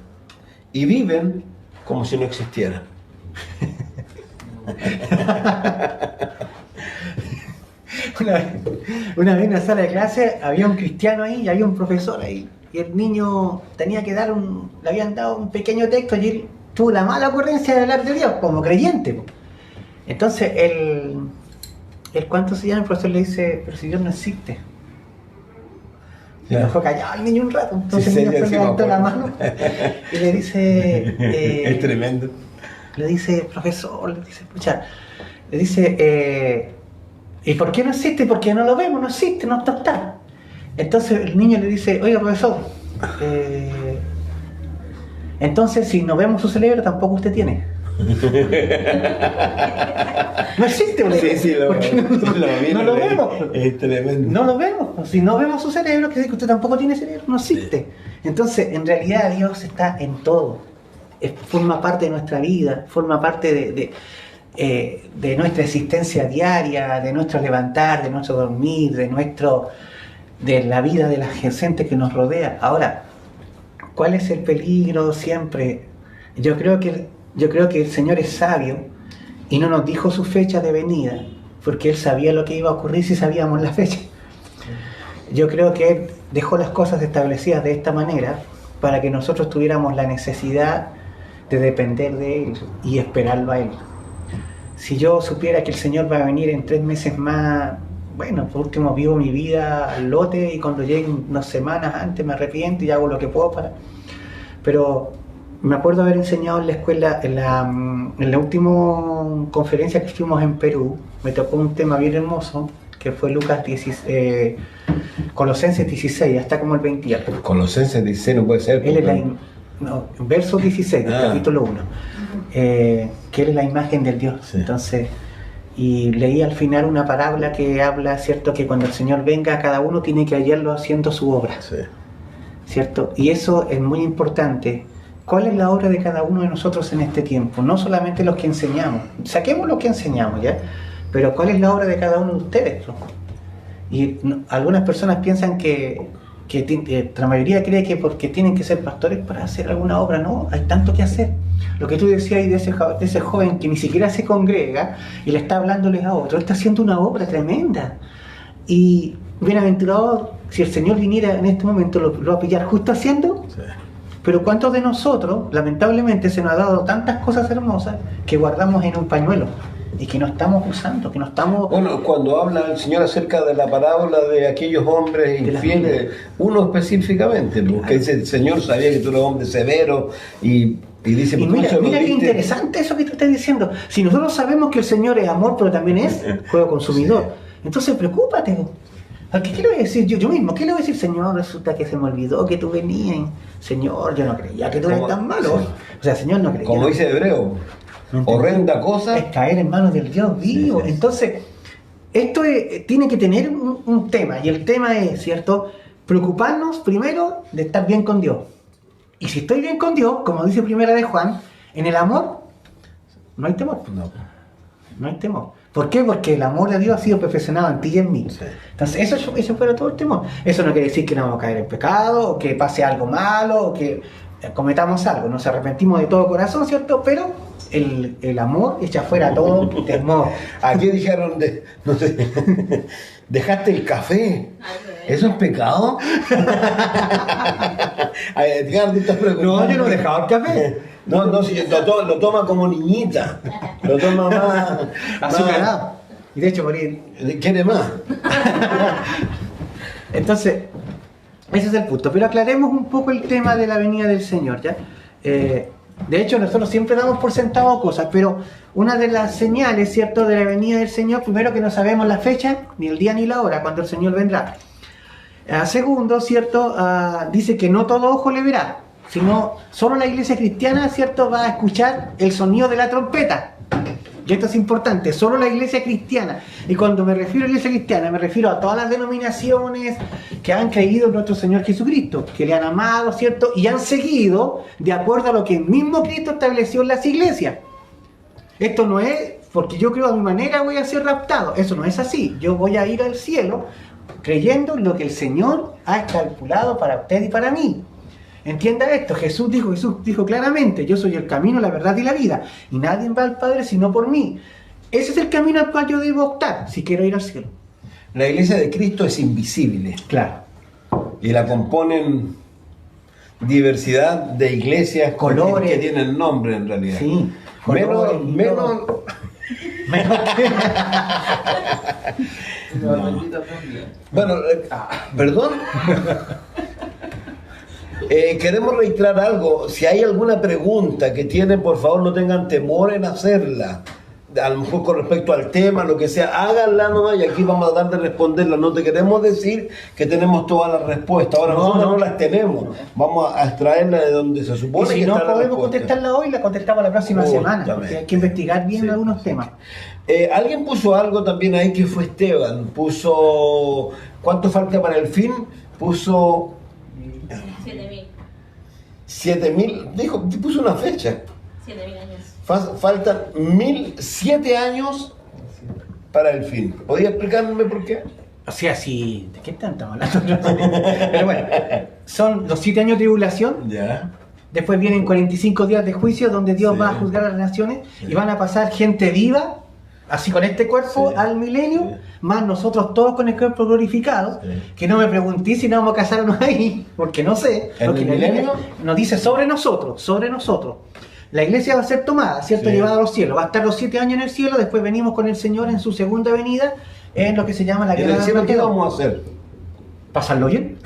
y viven como si no existiera. Una vez en la sala de clase había un cristiano ahí y había un profesor ahí. Y el niño tenía que le habían dado un pequeño texto y él tuvo la mala ocurrencia de hablar de Dios como creyente. Entonces ¿cuánto se llama? El profesor le dice, pero si Dios no existe. Se dejó callado el niño un rato. Entonces el niño levantó la mano y le dice... es tremendo. Le dice, profesor, le dice, ¿y por qué no existe? Porque no lo vemos, no existe, no está. Entonces el niño le dice, oiga, profesor, entonces si no vemos su cerebro tampoco usted tiene. No existe, sí, porque no lo vemos. Es tremendo. No lo vemos. Si no vemos su cerebro, quiere decir que usted tampoco tiene cerebro, no existe. Entonces, en realidad Dios está en todo. Forma parte de nuestra vida, forma parte de nuestra existencia diaria, de nuestro levantar, de nuestro dormir, de la vida de la gente que nos rodea. Ahora, ¿cuál es el peligro siempre? Yo creo que el Señor es sabio y no nos dijo su fecha de venida, porque Él sabía lo que iba a ocurrir si sabíamos la fecha. Yo creo que Él dejó las cosas establecidas de esta manera para que nosotros tuviéramos la necesidad de depender de Él y esperarlo a Él. Si yo supiera que el Señor va a venir en 3 meses más, bueno, por último vivo mi vida al lote y cuando lleguen unas semanas antes me arrepiento y hago lo que puedo para... Pero me acuerdo haber enseñado en la escuela, en la última conferencia que estuvimos en Perú, me tocó un tema bien hermoso, que fue Colosenses 16, hasta como el 20. Colosenses 16 no puede ser. Verso 16, capítulo 1, que es la imagen del Dios. Sí. Entonces, y leí al final una parábola que habla, ¿cierto?, que cuando el Señor venga, cada uno tiene que hallarlo haciendo su obra. Sí. ¿Cierto? Y eso es muy importante. ¿Cuál es la obra de cada uno de nosotros en este tiempo? No solamente los que enseñamos, saquemos lo que enseñamos, ¿ya? Pero ¿cuál es la obra de cada uno de ustedes? Y algunas personas piensan que la mayoría cree que porque tienen que ser pastores para hacer alguna obra. No, hay tanto que hacer. Lo que tú decías de ese joven que ni siquiera se congrega y le está hablándoles a otro, está haciendo una obra tremenda. Y bienaventurado si el Señor viniera en este momento, lo va a pillar justo haciendo. Sí. Pero ¿cuántos de nosotros, lamentablemente, se nos ha dado tantas cosas hermosas que guardamos en un pañuelo y que no estamos usando, que no estamos... Bueno, cuando habla el Señor acerca de la parábola de aquellos hombres infieles, uno específicamente, porque dice, el Señor sabía que tú eras hombre severo y dice... Y mira qué interesante eso que tú estás diciendo. Si nosotros sabemos que el Señor es amor, pero también es juego consumidor, entonces preocúpate. ¿Qué le voy a decir yo mismo? ¿Qué le voy a decir? Señor, resulta que se me olvidó que tú venías. Señor, yo no creía que tú eres tan malo. Sí. O sea, Señor, no creía. Como dice Hebreo, horrenda cosa es caer en manos del Dios vivo. Sí. Entonces, esto tiene que tener un tema, y el tema es, ¿cierto? Preocuparnos primero de estar bien con Dios. Y si estoy bien con Dios, como dice Primera de Juan, en el amor no hay temor. No hay temor. ¿Por qué? Porque el amor de Dios ha sido perfeccionado en ti y en mí. Sí. Entonces, eso fuera todo el temor. Eso no quiere decir que no vamos a caer en pecado, o que pase algo malo, o que cometamos algo. Nos arrepentimos de todo corazón, ¿cierto? Pero el amor echa fuera todo temor. Aquí dijeron, no sé, dejaste el café. ¿Eso es pecado? Edgar, ¿tú estás preocupado? No, yo no he dejado el café. No, si lo toma como niñita. Lo toma más Azucarado. Y de hecho, morir. ¿Quiere más? Entonces, ese es el punto. Pero aclaremos un poco el tema de la venida del Señor, ¿ya? De hecho, nosotros siempre damos por sentado cosas, pero una de las señales, ¿cierto?, de la venida del Señor, primero que no sabemos la fecha, ni el día ni la hora, cuando el Señor vendrá. Segundo, ¿cierto?, dice que no todo ojo le verá, sino solo la iglesia cristiana, ¿cierto?, va a escuchar el sonido de la trompeta. Y esto es importante, solo la iglesia cristiana. Y cuando me refiero a iglesia cristiana, me refiero a todas las denominaciones que han creído en nuestro Señor Jesucristo, que le han amado, ¿cierto?, y han seguido de acuerdo a lo que el mismo Cristo estableció en las iglesias. Esto no es porque yo creo a mi manera voy a ser raptado. Eso no es así. Yo voy a ir al cielo creyendo en lo que el Señor ha calculado para usted y para mí. Entienda esto, Jesús dijo claramente, yo soy el camino, la verdad y la vida, y nadie va al Padre sino por mí. Ese es el camino al cual yo debo optar si quiero ir al cielo. La iglesia de Cristo es invisible. Claro. Y la componen diversidad de iglesias Colores. que tienen nombre en realidad. Sí. Menos que... Bueno, perdón. Queremos reiterar algo. Si hay alguna pregunta que tienen, por favor no tengan temor en hacerla. A lo mejor con respecto al tema, lo que sea, háganla nomás y aquí vamos a dar de responderla. No te queremos decir que tenemos todas las respuestas. Ahora nosotros no las tenemos. Vamos a extraerla de donde se supone y si que no está la podemos respuesta. contestarla hoy, la contestamos la próxima semana, porque hay que investigar bien algunos temas. Alguien puso algo también ahí que fue Esteban. Puso, ¿cuánto falta para el fin? Puso 7.000. 7.000, puso una fecha. 7.000 años. Faltan 1.007 años para el fin. ¿Podría explicarme por qué? O sea, si... ¿De qué estamos hablando? Pero bueno, son los 7 años de tribulación. Ya. Después vienen 45 días de juicio donde Dios va a juzgar a las naciones y van a pasar gente viva, así con este cuerpo, al milenio, más nosotros todos con el cuerpo glorificado. Que no me pregunté si nos vamos a casarnos ahí, porque no sé. ¿En porque el la Biblia milenio? nos dice sobre nosotros. La iglesia va a ser tomada, ¿cierto? Llevada a los cielos. Va a estar los 7 años en el cielo, después venimos con el Señor en su segunda venida, en lo que se llama la ¿Y en guerra el de cielo qué Armagedón. vamos a hacer? ¿Pasarlo bien?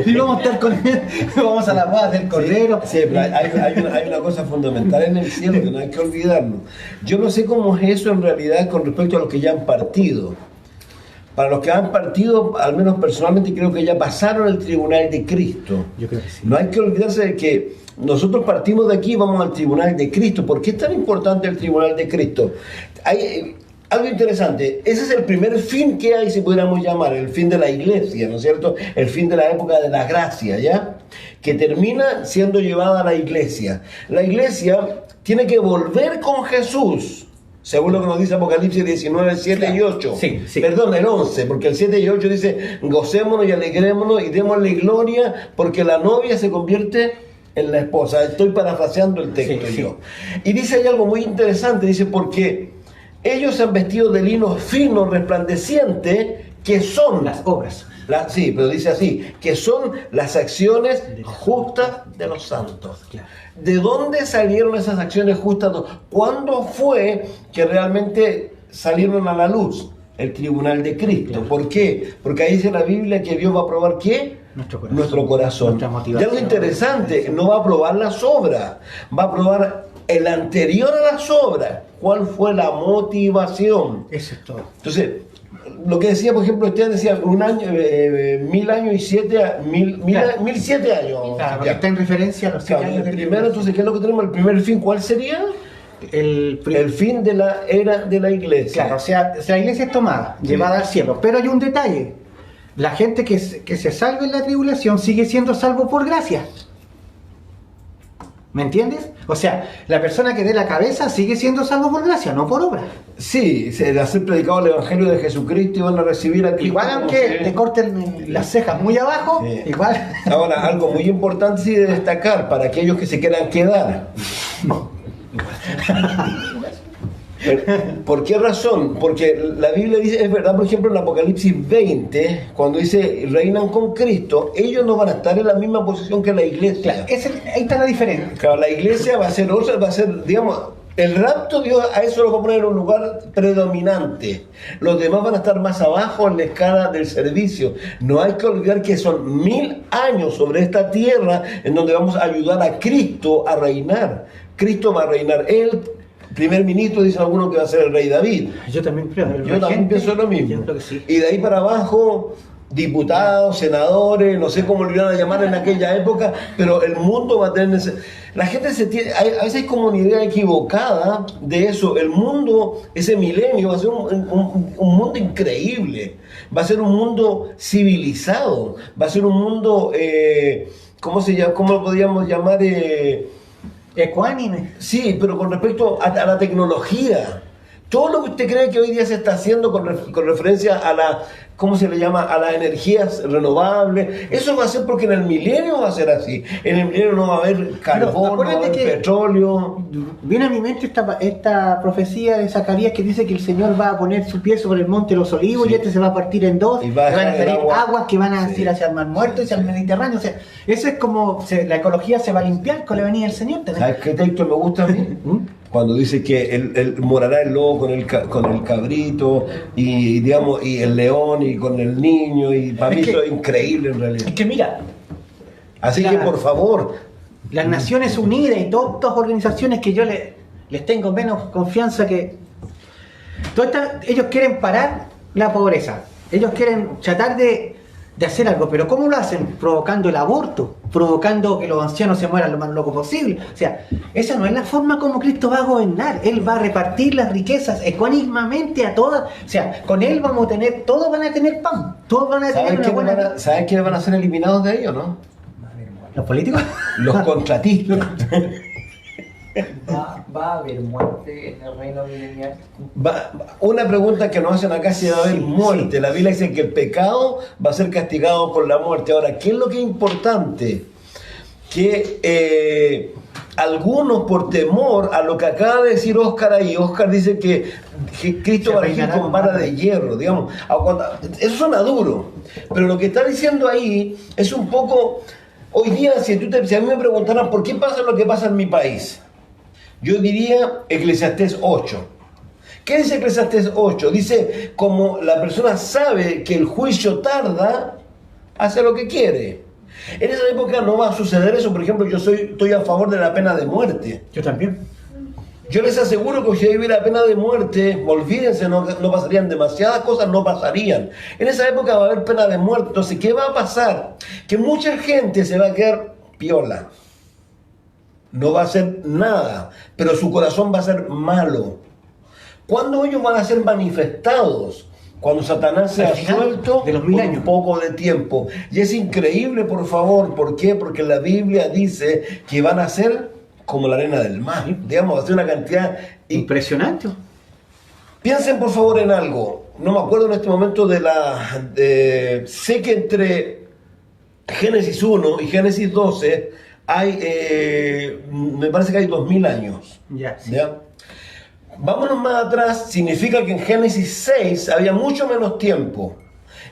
Y vamos a estar con él, vamos a la paz del Cordero. Sí, pero hay una cosa fundamental en el cielo que no hay que olvidarnos. Yo no sé cómo es eso en realidad con respecto a los que ya han partido. Para los que han partido, al menos personalmente creo que ya pasaron el tribunal de Cristo. Yo creo que sí. No hay que olvidarse de que nosotros partimos de aquí y vamos al tribunal de Cristo. ¿Por qué es tan importante el tribunal de Cristo? Hay algo interesante. Ese es el primer fin que hay, si pudiéramos llamar, el fin de la iglesia, ¿no es cierto? El fin de la época de la gracia, ¿ya? Que termina siendo llevada a la iglesia. La iglesia tiene que volver con Jesús. Según lo que nos dice Apocalipsis 19, 7 y 8. Sí. Perdón, el 11, porque el 7 y 8 dice, gocémonos y alegrémonos y démosle gloria, porque la novia se convierte en la esposa. Estoy parafraseando el texto yo. Y dice ahí algo muy interesante, dice, porque ellos se han vestido de lino fino, resplandeciente, que son Las obras. sí, pero dice así, que son las acciones justas de los santos. Claro. ¿De dónde salieron esas acciones justas? ¿Cuándo fue que realmente salieron a la luz? El tribunal de Cristo. Claro. ¿Por qué? Porque ahí dice la Biblia que Dios va a probar ¿qué? Nuestro corazón. Nuestra motivación. Ya lo interesante, no va a probar las obras, va a probar el anterior a las obras. ¿Cuál fue la motivación? Eso es todo. Entonces, lo que decía, por ejemplo, usted decía 1 año, 1000 años y 1007 años. Claro, porque Ya. está en referencia a los 7 Claro, años el de primero, entonces, ¿qué es lo que tenemos? El primer fin, ¿cuál sería? El fin de la era de la iglesia. Claro, o sea, la iglesia es tomada, llevada al cielo. Pero hay un detalle. La gente que se salve en la tribulación sigue siendo salvo por gracia. ¿Me entiendes? O sea, la persona que dé la cabeza sigue siendo salvo por gracia, no por obra. Sí, de hacer predicado el Evangelio de Jesucristo y van a recibir a Cristo. Igual aunque te corten las cejas muy abajo, Sí. igual. Ahora, algo muy importante sí de destacar para aquellos que se quieran quedar. ¿Por qué razón? Porque la Biblia dice, es verdad, por ejemplo, en Apocalipsis 20, cuando dice reinan con Cristo, ellos no van a estar en la misma posición que la iglesia. Ahí está la diferencia. Claro, la iglesia va a ser otra, va a ser, digamos, el rapto Dios a eso lo va a poner en un lugar predominante. Los demás van a estar más abajo en la escala del servicio. No hay que olvidar que son 1000 años sobre esta tierra en donde vamos a ayudar a Cristo a reinar. Cristo va a reinar. Él, primer ministro, dice alguno que va a ser el rey David. Yo también creo. Yo también pienso lo mismo. Yo creo que sí. Y de ahí para abajo, diputados, senadores, no sé cómo lo iban a llamar en aquella época, pero el mundo va a tener... La gente a veces hay como una idea equivocada de eso. El mundo, ese milenio, va a ser un mundo increíble. Va a ser un mundo civilizado. Va a ser un mundo, ¿cómo lo podríamos llamar? Ecuánime. Sí, pero con respecto a la tecnología. Todo lo que usted cree que hoy día se está haciendo con referencia a la, ¿cómo se le llama? A las energías renovables. Eso va a ser porque en el milenio va a ser así. En el milenio no va a haber carbón, no va a haber petróleo. Viene a mi mente esta profecía de Zacarías que dice que el Señor va a poner su pie sobre el monte de los olivos, Sí. y este se va a partir en dos, Y y va a van a dejar el salir agua. aguas que van a Sí. ir hacia el mar muerto y hacia el Mediterráneo. O sea, eso es como la ecología se va a limpiar con la venida del Señor. ¿Sabes qué texto me gusta a mí? Cuando dice que él morará el lobo con el cabrito y digamos y el león y con el niño, y para mí eso es increíble en realidad. Es que mira, Así la- que por favor, las Naciones Unidas y todas estas organizaciones que yo les tengo menos confianza que... ellos quieren parar la pobreza, ellos quieren tratar de hacer algo, pero ¿cómo lo hacen? Provocando el aborto, provocando que los ancianos se mueran lo más loco posible. O sea, esa no es la forma como Cristo va a gobernar. Él va a repartir las riquezas ecuánimamente a todas. O sea, con Él vamos a tener, todos van a tener pan, todos van a tener una buena... ¿sabes quiénes van a ser eliminados de ellos, no? ¿Los políticos? Los contratistas. Va a haber muerte en el reino milenial. Una pregunta que nos hacen acá: si va a haber muerte. La Biblia dice que el pecado va a ser castigado con la muerte. Ahora, ¿qué es lo que es importante? Que algunos, por temor a lo que acaba de decir Oscar ahí, Oscar dice que Cristo va a regir con vara de hierro, digamos. Eso suena duro, pero lo que está diciendo ahí es un poco... Hoy día, si a mí me preguntaran por qué pasa lo que pasa en mi país, yo diría Eclesiastés 8. ¿Qué dice Eclesiastés 8? Dice, como la persona sabe que el juicio tarda, hace lo que quiere. En esa época no va a suceder eso. Por ejemplo, yo estoy a favor de la pena de muerte. Yo también. Yo les aseguro que si hubiera pena de muerte, olvídense, no pasarían demasiadas cosas, no pasarían. En esa época va a haber pena de muerte. Entonces, ¿qué va a pasar? Que mucha gente se va a quedar piola. No va a hacer nada, pero su corazón va a ser malo. ¿Cuándo ellos van a ser manifestados? Cuando Satanás sea Al final suelto de los 1000 por años. un poco de tiempo. Y es increíble, por favor. ¿Por qué? Porque la Biblia dice que van a ser como la arena del mar. Digamos, va a ser una cantidad... Impresionante. Piensen, por favor, en algo. No me acuerdo en este momento sé que entre Génesis 1 y Génesis 12 hay... me parece que hay 2000 años. Ya, sí. ¿Ya? Vámonos más atrás. Significa que en Génesis 6 había mucho menos tiempo.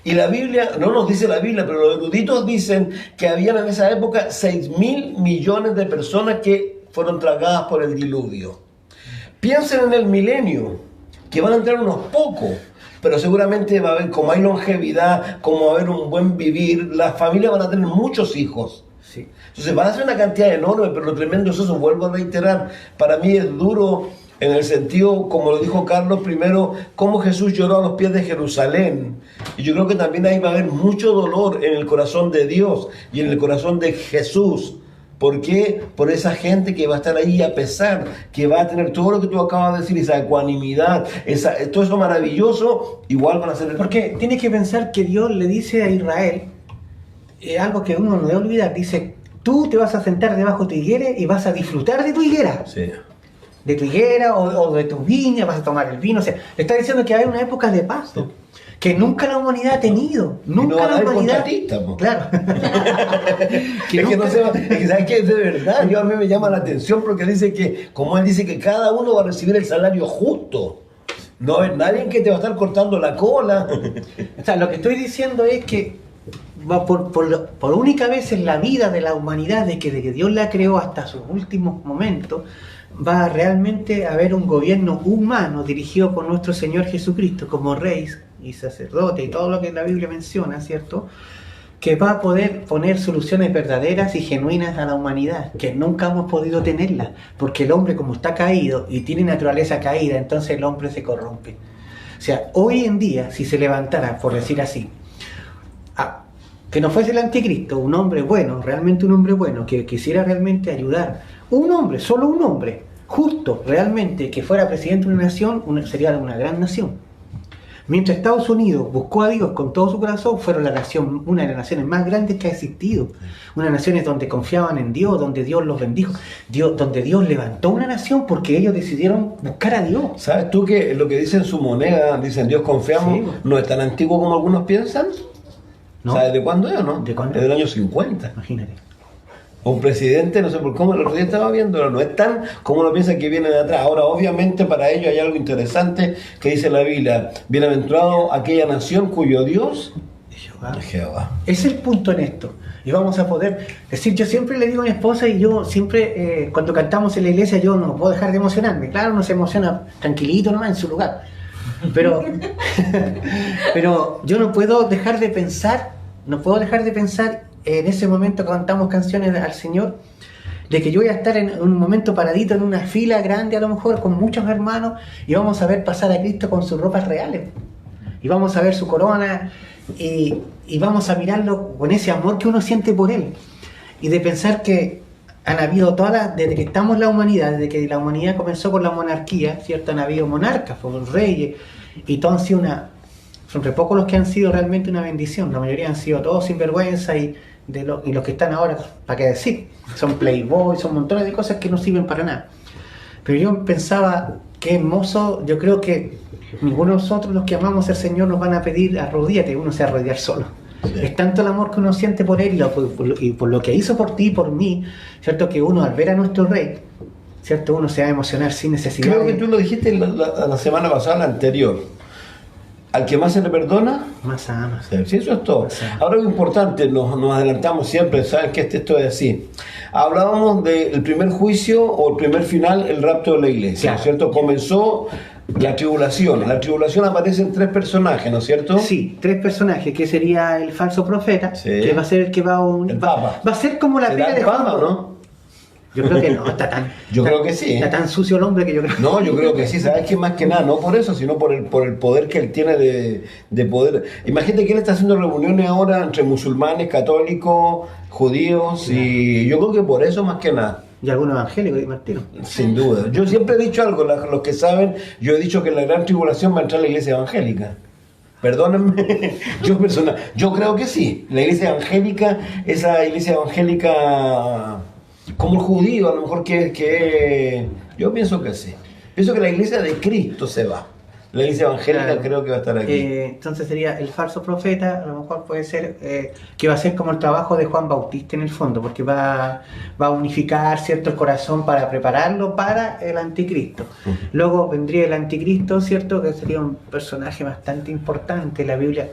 Y la Biblia, no nos dice la Biblia, pero los eruditos dicen que habían en esa época 6.000 millones de personas que fueron tragadas por el diluvio. Piensen en el milenio, que van a entrar unos pocos, pero seguramente va a haber, como hay longevidad, como va a haber un buen vivir, las familias van a tener muchos hijos. Sí. Entonces van a ser una cantidad enorme, pero lo tremendo es eso, vuelvo a reiterar, para mí es duro en el sentido, como lo dijo Carlos primero, cómo Jesús lloró a los pies de Jerusalén. Y yo creo que también ahí va a haber mucho dolor en el corazón de Dios y en el corazón de Jesús ¿Por qué? Por esa gente que va a estar ahí a pesar, que va a tener todo lo que tú acabas de decir, esa ecuanimidad, todo eso maravilloso, igual van a ser... Porque tienes que pensar que Dios le dice a Israel algo que uno no debe olvidar. Dice, tú te vas a sentar debajo de tu higuera y vas a disfrutar de tu higuera. Sí. De tu higuera o de tus viñas, vas a tomar el vino. O sea, le está diciendo que hay una época de paz, Sí. que nunca la humanidad ha tenido. Nunca no va a la haber humanidad. contratista, po. Claro. Es que no se va, es que, ¿sabes qué? De verdad, a mí me llama la atención porque dice que, como él dice, que cada uno va a recibir el salario justo. No hay nadie que te va a estar cortando la cola. O sea, lo que estoy diciendo es que va por única vez en la vida de la humanidad, desde que Dios la creó hasta sus últimos momentos, va a realmente haber un gobierno humano dirigido por nuestro Señor Jesucristo como rey y sacerdote y todo lo que la Biblia menciona, ¿cierto? Que va a poder poner soluciones verdaderas y genuinas a la humanidad, que nunca hemos podido tenerlas, porque el hombre, como está caído y tiene naturaleza caída, entonces el hombre se corrompe. O sea, hoy en día, si se levantara, por decir así, que no fuese el anticristo, un hombre bueno, realmente un hombre bueno, que quisiera realmente ayudar, un hombre, solo un hombre, justo, realmente, que fuera presidente de una nación, sería una gran nación. Mientras Estados Unidos buscó a Dios con todo su corazón, fueron una de las naciones más grandes que ha existido. Unas naciones donde confiaban en Dios, donde Dios los bendijo, donde Dios levantó una nación porque ellos decidieron buscar a Dios. ¿Sabes tú que lo que dice en su moneda, dicen Dios confiamos, Sí. no es tan antiguo como algunos piensan? ¿No? ¿Sabes de cuándo es o no? ¿De cuándo? Es del año 50. Imagínate. Un presidente, no sé por cómo, el otro día estaba viendo, no es tan como uno piensa que viene de atrás. Ahora, obviamente, para ello hay algo interesante que dice la Biblia: bienaventurado aquella nación cuyo Dios Jehová. es Jehová. Es el punto en esto. Y vamos a poder decir, yo siempre le digo a mi esposa y yo siempre, cuando cantamos en la iglesia, yo no puedo dejar de emocionarme. Claro, uno se emociona tranquilito nomás en su lugar. Pero yo no puedo dejar de pensar, en ese momento que cantamos canciones al Señor, de que yo voy a estar en un momento paradito en una fila grande, a lo mejor con muchos hermanos, y vamos a ver pasar a Cristo con sus ropas reales, y vamos a ver su corona, y vamos a mirarlo con ese amor que uno siente por Él, y de pensar que han habido desde que estamos en la humanidad, desde que la humanidad comenzó con la monarquía, ¿cierto? Han habido monarcas, reyes, y todos han sido son re pocos los que han sido realmente una bendición. La mayoría han sido todos sinvergüenza y los que están ahora, ¿para qué decir? Son playboys, son montones de cosas que no sirven para nada. Pero yo pensaba, qué hermoso, yo creo que ninguno de nosotros, los que amamos al Señor, nos van a pedir arrodíllate, uno se va a arrodillar solo. Sí. Es tanto el amor que uno siente por Él y por lo que hizo por ti y por mí, ¿cierto? Que uno al ver a nuestro Rey, ¿cierto? Uno se va a emocionar sin necesidad. Creo que tú lo dijiste la semana pasada, la anterior. Al que más se le perdona, más ama. Sí, eso es todo. Ahora lo importante, nos adelantamos siempre, saben que esto es así. Hablábamos del primer juicio o el primer final, el rapto de la iglesia, claro. ¿Cierto? Comenzó la tribulación. La tribulación aparecen 3 personajes, ¿no es cierto? Sí, 3 personajes, que sería el falso profeta, sí. Que va a ser el que va a unir. El Papa. Va a ser como la pena de Papa, Juan, ¿no? Yo creo que no, creo que sí. Está tan sucio el hombre que yo creo. No, yo creo que sí, ¿sabes qué? Más que nada, no por eso, sino por el poder que él tiene de poder. Imagínate que él está haciendo reuniones ahora entre musulmanes, católicos, judíos, y yo creo que por eso más que nada. Y algunos evangélicos, Martino. Sin duda. Yo siempre he dicho algo, los que saben, yo he dicho que en la gran tribulación va a entrar la iglesia evangélica. Perdónenme, yo creo que sí. La iglesia evangélica, esa iglesia evangélica como el judío, a lo mejor que yo pienso que sí. Pienso que la iglesia de Cristo se va. La iglesia evangélica claro. Creo que va a estar aquí. Entonces sería el falso profeta, a lo mejor puede ser que va a ser como el trabajo de Juan Bautista en el fondo, porque va a unificar cierto el corazón para prepararlo para el anticristo. Luego vendría el anticristo, cierto, que sería un personaje bastante importante. La Biblia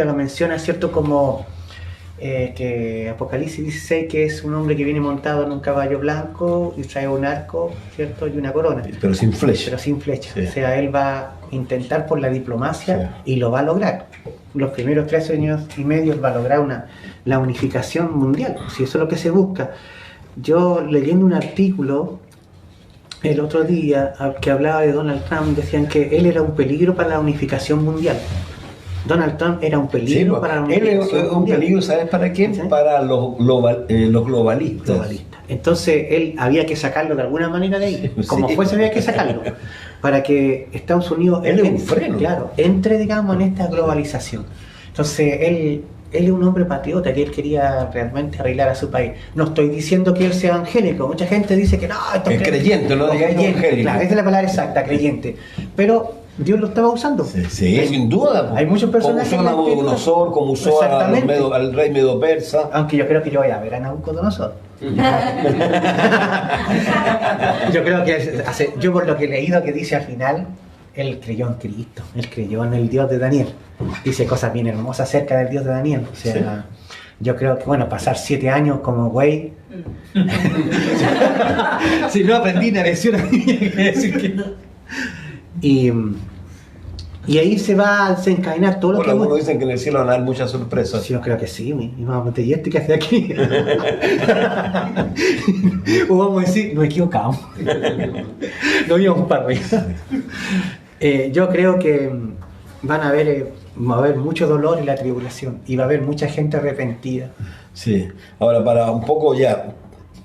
lo menciona, cierto, como que Apocalipsis 16, que es un hombre que viene montado en un caballo blanco y trae un arco, ¿cierto? Y una corona. Pero sin flecha. Sí. O sea, él va a intentar por la diplomacia y lo va a lograr. Los primeros 3 años y medio va a lograr la unificación mundial. Si eso es lo que se busca. Yo leyendo un artículo el otro día que hablaba de Donald Trump, decían que él era un peligro para la unificación mundial. Donald Trump era un Sí, peligro pues, para la él es unificación un mundial. peligro, ¿sabes para quién? Sí. Para los globalistas. Globalista. Entonces él había que sacarlo de alguna manera de ahí, Sí, como sí. fuese había que sacarlo, para que Estados Unidos Él es un freno. claro, entre, digamos, en esta globalización. Entonces él es un hombre patriota, que él quería realmente arreglar a su país. No estoy diciendo que él sea evangélico, mucha gente dice que no, esto Es creyente, no o digas creyente, evangélico. claro, esa es la palabra exacta, creyente. Pero Dios lo estaba usando. Sí, sin duda. pues. Hay muchos personajes Como usó a en la escritura. Nabucodonosor, como usó Exactamente. al rey Medo Persa. Aunque yo creo que yo voy a ver a Nabucodonosor. Yo creo que yo por lo que he leído que dice al final, él creyó en Cristo, él creyó en el Dios de Daniel. Dice cosas bien hermosas acerca del Dios de Daniel. O sea, Sí. yo creo que, bueno, pasar 7 años como güey. Si no aprendí una lección, quiere decir que no. Y ahí se va a desencadenar todo lo Por que algunos dicen que en el cielo van a haber muchas sorpresas. Sí, yo creo que sí, mi mamá ¿y este que hace aquí? O vamos a decir, nos equivocamos. No íbamos para arriba. Yo creo que va a haber mucho dolor en la tribulación y va a haber mucha gente arrepentida. Sí. Ahora, para un poco ya.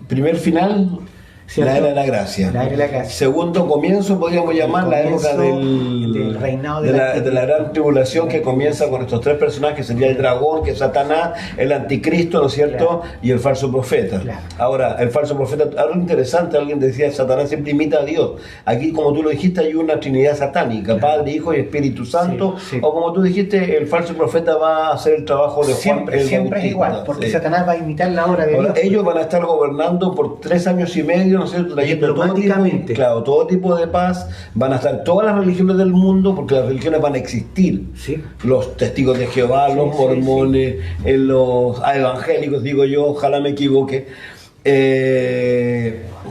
Primer final, ¿Cierto? la era de la gracia. La era de la gracia. Segundo comienzo, podríamos llamar la época del reinado de de la gran tribulación, que comienza con estos tres personajes, que sería el dragón, que es Satanás, el anticristo, ¿no es cierto? Claro. Y el falso profeta. Claro. Ahora, el falso profeta, algo interesante, alguien decía, Satanás siempre imita a Dios. Aquí, como tú lo dijiste, hay una trinidad satánica, Claro. Padre, Hijo y Espíritu Santo. Sí, sí. O como tú dijiste, el falso profeta va a hacer el trabajo de Juan Siempre, el siempre es Bautista. igual, porque Sí. Satanás va a imitar la obra de Ahora, Dios. ellos van a estar gobernando por 3 años y medio, ¿no es cierto? Trayendo todo tipo, Diplomáticamente. claro, todo tipo de paz. Van a estar todas las religiones del mundo, porque las religiones van a existir. Sí. Los testigos de Jehová, Sí, los sí, mormones, los evangélicos, digo yo, ojalá me equivoque.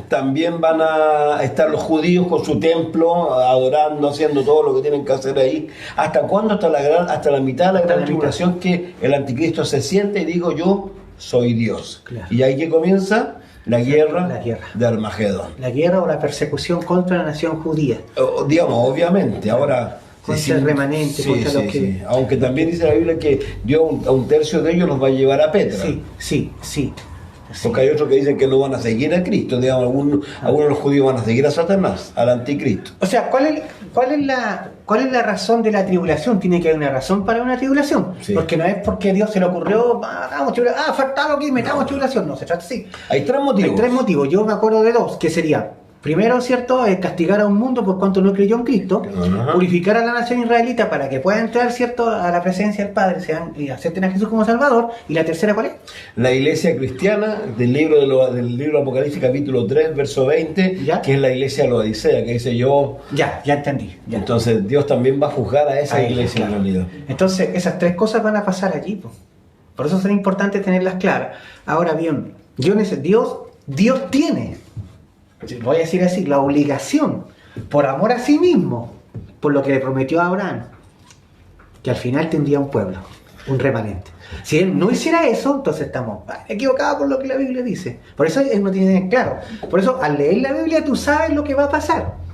También van a estar los judíos con su templo, adorando, haciendo todo lo que tienen que hacer ahí. ¿Hasta cuándo? Hasta la mitad de la gran tribulación, que el anticristo se siente y digo yo soy Dios. Claro. Y ahí que comienza la guerra, La guerra. de Armagedón. La guerra o la persecución contra la nación judía. Digamos, obviamente, ahora... Contra el remanente, contra los que- Aunque también dice la Biblia que Dios a un tercio de ellos los va a llevar a Petra. Sí, sí, sí. Porque hay otros que dicen que no van a seguir a Cristo, digamos, algunos de los judíos van a seguir a Satanás, al anticristo. O sea, ¿cuál es la razón de la tribulación? Tiene que haber una razón para una tribulación. Sí. Porque no es porque Dios se le ocurrió, hagamos tribulación, faltaba aquí, metamos tribulación. No se trata así. Hay 3 motivos. Hay 3 motivos. Yo me acuerdo de 2, que sería, primero, ¿cierto?, castigar a un mundo por cuanto no creyó en Cristo, Ajá. purificar a la nación israelita para que pueda entrar, ¿cierto?, a la presencia del Padre, y acepten a Jesús como Salvador. ¿Y la tercera cuál es? La iglesia cristiana, del libro de Apocalipsis capítulo 3, verso 20, ¿Ya? que es la iglesia de la Odisea, que dice yo... Ya entendí. Ya. Entonces Dios también va a juzgar a esa Ahí, iglesia claro. en realidad. Entonces, esas 3 cosas van a pasar allí, po. Por eso es importante tenerlas claras. Ahora bien, Dios tiene, voy a decir así, la obligación, por amor a sí mismo, por lo que le prometió a Abraham, que al final tendría un pueblo, un remanente. Si él no hiciera eso, entonces estamos equivocados por lo que la Biblia dice. Por eso él no tiene claro. Por eso al leer la Biblia tú sabes lo que va a pasar.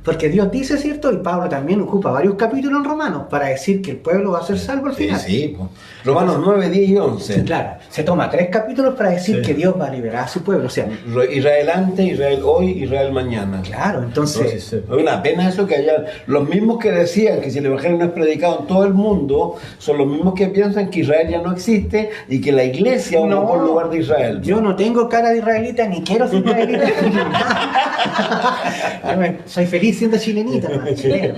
Porque Dios dice, ¿cierto? Y Pablo también ocupa varios capítulos en Romanos para decir que el pueblo va a ser salvo al Sí, final. sí. Pues. Romanos 9, 10 y 11. Sí, claro. Se toma 3 capítulos para decir Sí. que Dios va a liberar a su pueblo. O sea, Israel antes, Israel hoy, Israel mañana. claro, entonces... Es una pena eso, que haya los mismos que decían que si el evangelio no es predicado en todo el mundo, son los mismos que piensan que Israel ya no existe y que la iglesia ocupó el lugar de Israel. Yo no tengo cara de israelita, ni quiero ser israelita. Soy feliz siendo chilenita, ¿no? Chileno.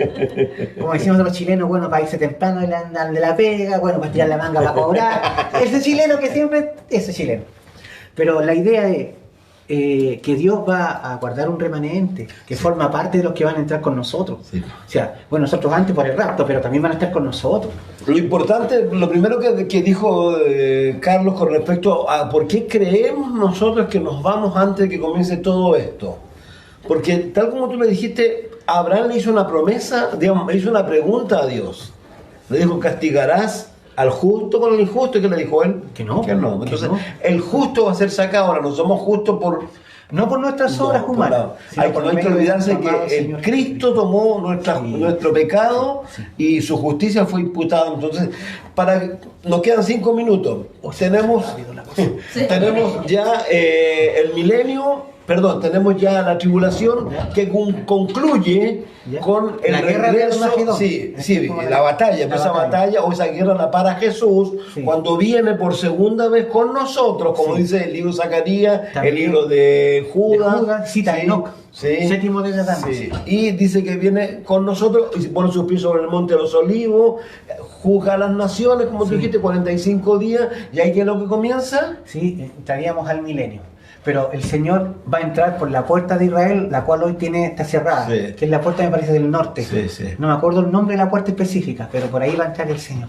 Como decimos los chilenos, bueno, para irse temprano de la pega, bueno, para tirar la manga para cobrar. Ese chileno que siempre, ese chileno. Pero la idea es que Dios va a guardar un remanente que forma parte de los que van a entrar con nosotros. Sí. O sea, bueno, nosotros antes por el rapto, pero también van a estar con nosotros. Lo importante, lo primero que dijo Carlos con respecto a por qué creemos nosotros que nos vamos antes de que comience todo esto. Porque tal como tú le dijiste, Abraham le hizo una promesa, digamos, le hizo una pregunta a Dios. Le dijo, ¿castigarás al justo con el injusto? ¿Y qué le dijo él? Que no, Que no. que Entonces, no. el justo va a ser sacado. Ahora, no somos justos No por nuestras obras por humanas. nada. sino por No hay que medio del olvidarse amado que el Señor Cristo tomó Sí. nuestro pecado Sí. y su justicia fue imputada. Entonces, nos quedan 5 minutos. Tenemos ya el milenio, perdón, tenemos ya la tribulación que concluye Ya. con el La guerra de regreso. Armagedón. Sí, Es sí, como la batalla, la esa batalla o esa guerra la para Jesús Sí. cuando viene por segunda vez con nosotros, como Sí. dice el libro de Zacarías, También. el libro de Judas. cita sí, Enoc, sí. séptimo de Adán. Sí. Y dice que viene con nosotros y se pone sus pies sobre el monte de los olivos, juzga a las naciones, como tú Sí. dijiste, 45 días, y ahí que es lo que comienza. Sí, entraríamos al milenio. Pero el Señor va a entrar por la puerta de Israel, la cual hoy está cerrada, Sí. que es la puerta, me parece, del norte. Sí, sí. No me acuerdo el nombre de la puerta específica, pero por ahí va a entrar el Señor.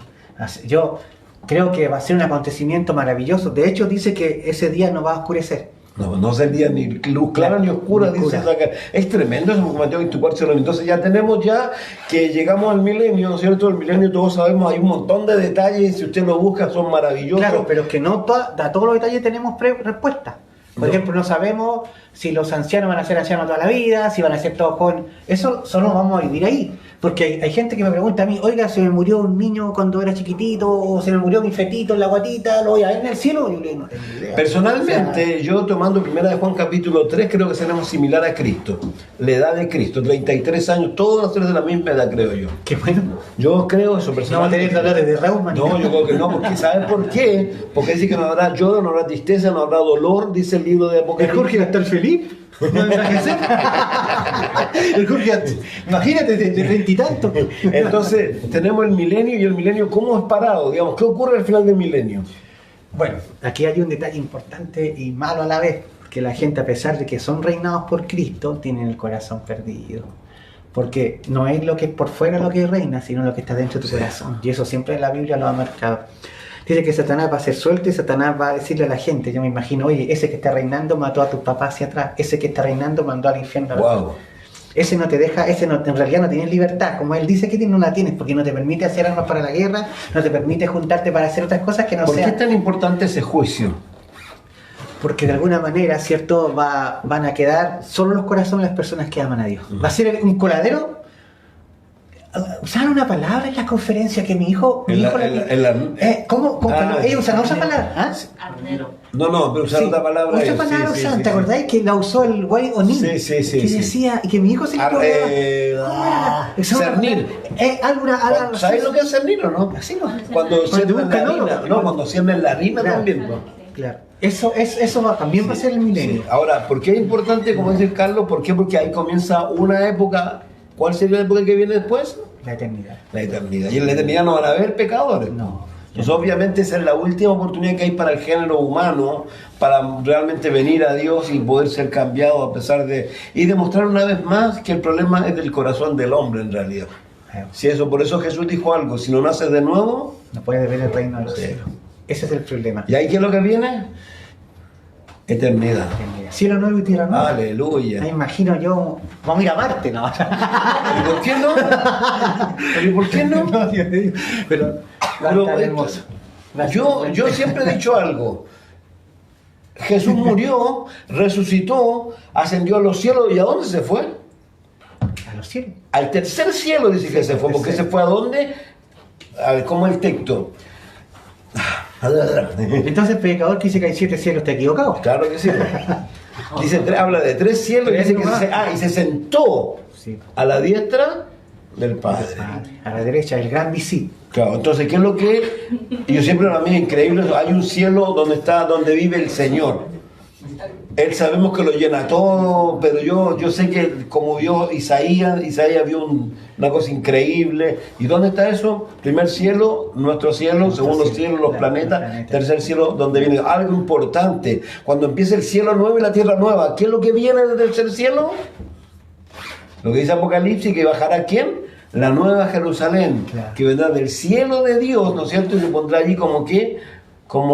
Yo creo que va a ser un acontecimiento maravilloso. De hecho, dice que ese día no va a oscurecer. No sería ni luz clara ni oscura, Ni dice oscura. Zacarías. Es tremendo eso, porque Mateo 24. Entonces ya tenemos ya que llegamos al milenio, ¿no es cierto? El milenio todos sabemos, hay un montón de detalles, si usted lo busca son maravillosos. Claro, pero que no a todos los detalles tenemos respuesta. Por No. ejemplo, no sabemos si los ancianos van a ser ancianos toda la vida, si van a ser todos jóvenes. Eso solo vamos a vivir ahí. Porque hay gente que me pregunta a mí, oiga, se me murió un niño cuando era chiquitito, o se me murió mi fetito en la guatita, lo voy a ver en el cielo. Yo le digo, no tengo idea. Personalmente, yo tomando primera de Juan capítulo 3, creo que seremos similar a Cristo. La edad de Cristo, 33 años, todos van a ser de la misma edad, creo yo. Qué bueno. Yo creo eso No va a personalmente. tener dolores de reuma. ni No, nada. yo creo que no, porque ¿sabes por qué? Porque dice que no habrá lloro, no habrá tristeza, no habrá dolor, dice el libro de El Jorge Apocalipsis. va a estar feliz. ¿No me imagínese? El Jorge, imagínate, de 30 y tanto. Entonces, tenemos el milenio y el milenio, ¿cómo es parado? Digamos, ¿qué ocurre al final del milenio? Bueno, aquí hay un detalle importante y malo a la vez, porque la gente, a pesar de que son reinados por Cristo, tienen el corazón perdido. Porque no es lo que es por fuera lo que reina, sino lo que está dentro de tu corazón. Y eso siempre la Biblia lo ha marcado. Dice que Satanás va a ser suelto y Satanás va a decirle a la gente, yo me imagino, oye, ese que está reinando mató a tus papás hacia atrás, ese que está reinando mandó al infierno. Wow. Ese no te deja, ese no, en realidad no tienes libertad, como él dice que no la tienes, porque no te permite hacer armas para la guerra, no te permite juntarte para hacer otras cosas que no ¿Por qué sean. es tan importante ese juicio? Porque de alguna manera, ¿cierto? Van a quedar solo los corazones de las personas que aman a Dios. Va a ser un coladero. Usaron una palabra en la conferencia que mi hijo... ¿Cómo? Ah, Pero ellos usan esa palabra. ¿Ah? Arnero. No, pero usar Sí, otra palabra. otra ellos. palabra Sí, sí, usaron, sí, ¿te sí. acordáis? Que la usó el güey O'Neill. Sí, sí, sí, que sí. decía, y que mi hijo se le Cernir. ¿Sabes lo que es cernir o no? Así no. Cuando ciernen la buscan oro. harina, no, cuando ciernen la harina Claro. también. ¿No? Claro. Eso también va a ser el milenio. Sí. Ahora, ¿por qué es importante, como dice Carlos? ¿Por qué? Porque ahí comienza una época. ¿Cuál sería la época que viene después? La eternidad. La eternidad. Y en la eternidad no van a haber pecadores. No. Entonces, obviamente, esa es la última oportunidad que hay para el género humano para realmente venir a Dios y poder ser cambiado a pesar de... Y demostrar una vez más que el problema es del corazón del hombre en realidad. Si eso, por eso Jesús dijo algo, si no naces de nuevo, No puedes ver el reino de los Sí. cielos. Ese es el problema. ¿y ahí qué es lo que viene? Eternidad. Cielo nuevo y tierra nueva. Aleluya. Me imagino yo, vamos a ir a Marte, ¿no? ¿Y por qué no? ¿Pero y por qué no? No, Dios mío. Pero va a Pero, estar hermoso. Va a estar Yo bueno. siempre he dicho algo. Jesús murió, resucitó, ascendió a los cielos. ¿Y a dónde se fue? A los cielos. Al tercer cielo dice que se fue. ¿Por qué se fue a dónde? A ver, ¿cómo es el texto? Entonces el predicador que dice que hay 7 cielos está equivocado. Claro que sí. Dice, habla de 3 cielos y Tres dice que nomás. y se sentó Sí. a la diestra del Padre. A la derecha, el gran visir. Claro, entonces, ¿qué es lo que...? Y yo siempre, para mí es increíble, hay un cielo donde vive el Señor. Él sabemos que lo llena todo, pero yo sé que como vio Isaías vio una cosa increíble. ¿Y dónde está eso? Primer cielo, nuestro cielo, segundo cielo, los planetas, tercer cielo, donde viene algo importante. Cuando empieza el cielo nuevo y la tierra nueva, ¿qué es lo que viene del tercer cielo? Lo que dice Apocalipsis, que bajará ¿quién? La nueva Jerusalén, Claro. que vendrá del cielo de Dios, ¿no es cierto? Y se pondrá allí como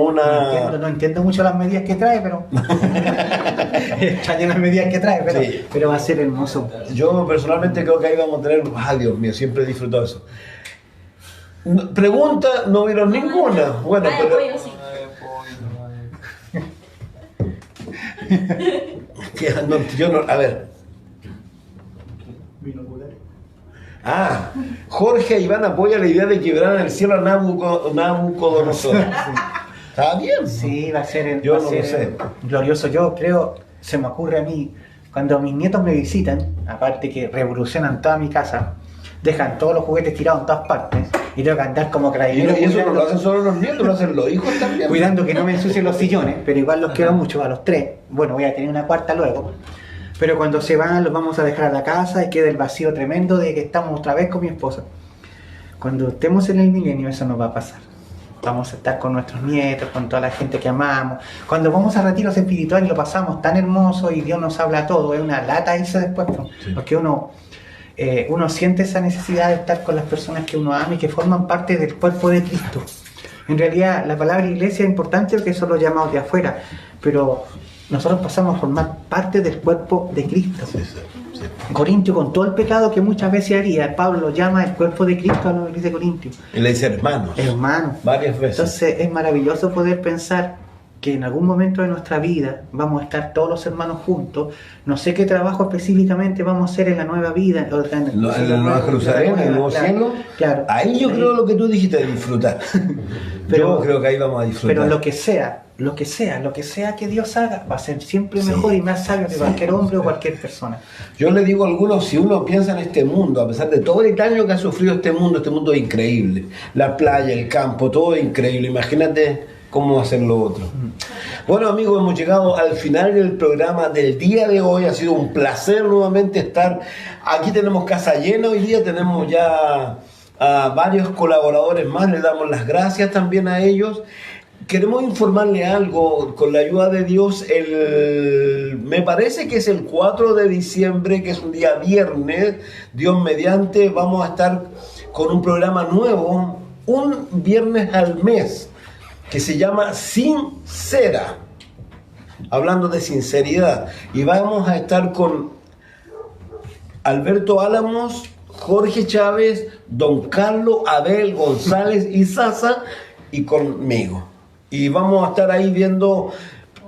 una... No entiendo mucho las medidas que trae, pero. Está lleno de medidas que trae, Sí. pero va a ser hermoso. Yo personalmente creo que ahí vamos a tener... ¡Ay, Dios mío! Siempre he disfrutado eso. Pregunta, no vieron ninguna. Bueno, Ah, pero... pollo, sí. Yo no, a ver. Jorge Iván apoya la idea de quebrar el cielo a Nabucodonosor. ¿Está bien? Sí, va a ser, Yo va a no ser lo sé. glorioso. Yo creo, se me ocurre a mí, cuando mis nietos me visitan, aparte que revolucionan toda mi casa, dejan todos los juguetes tirados en todas partes y tengo que andar como Y carabinero eso no lo hacen solo los nietos, lo hacen los hijos también. cuidando que no me ensucien los sillones, pero igual los quiero mucho, a los tres. Bueno, voy a tener una cuarta luego. Pero cuando se van, los vamos a dejar a la casa y queda el vacío tremendo de que estamos otra vez con mi esposa. Cuando estemos en el milenio, eso no va a pasar. Vamos a estar con nuestros nietos, con toda la gente que amamos. Cuando vamos a retiros espirituales lo pasamos tan hermoso y Dios nos habla todo. Es una lata irse después, Sí. porque uno siente esa necesidad de estar con las personas que uno ama y que forman parte del cuerpo de Cristo. En realidad, la palabra iglesia es importante porque son los llamados de afuera, pero nosotros pasamos a formar parte del cuerpo de Cristo. Sí, sí, sí. Corintio, con todo el pecado que muchas veces haría, Pablo lo llama el cuerpo de Cristo a la iglesia de Corintio. Y le dice hermanos. Hermano. Varias veces. Entonces es maravilloso poder pensar que en algún momento de nuestra vida vamos a estar todos los hermanos juntos. No sé qué trabajo específicamente vamos a hacer en la nueva vida. En la Nueva Jerusalén, en el nuevo cielo. Claro. Ahí yo creo lo que tú dijiste de disfrutar. Pero- Yo creo que ahí vamos a disfrutar. Pero lo que sea que Dios haga, va a ser siempre mejor y más sabio que cualquier hombre o cualquier persona. Yo le digo a algunos, si uno piensa en este mundo, a pesar de todo el daño que ha sufrido este mundo es increíble. La playa, el campo, todo es increíble. Imagínate cómo hacer lo otro. Bueno, amigos, hemos llegado al final del programa del día de hoy. Ha sido un placer nuevamente estar. Aquí tenemos casa llena hoy día, tenemos ya a varios colaboradores más. Les damos las gracias también a ellos. Queremos informarle algo, con la ayuda de Dios, me parece que es el 4 de diciembre, que es un día viernes, Dios mediante, vamos a estar con un programa nuevo, un viernes al mes, que se llama Sincera, hablando de sinceridad, y vamos a estar con Alberto Álamos, Jorge Chávez, Don Carlos, Abel González y Sasa, y conmigo. Y vamos a estar ahí viendo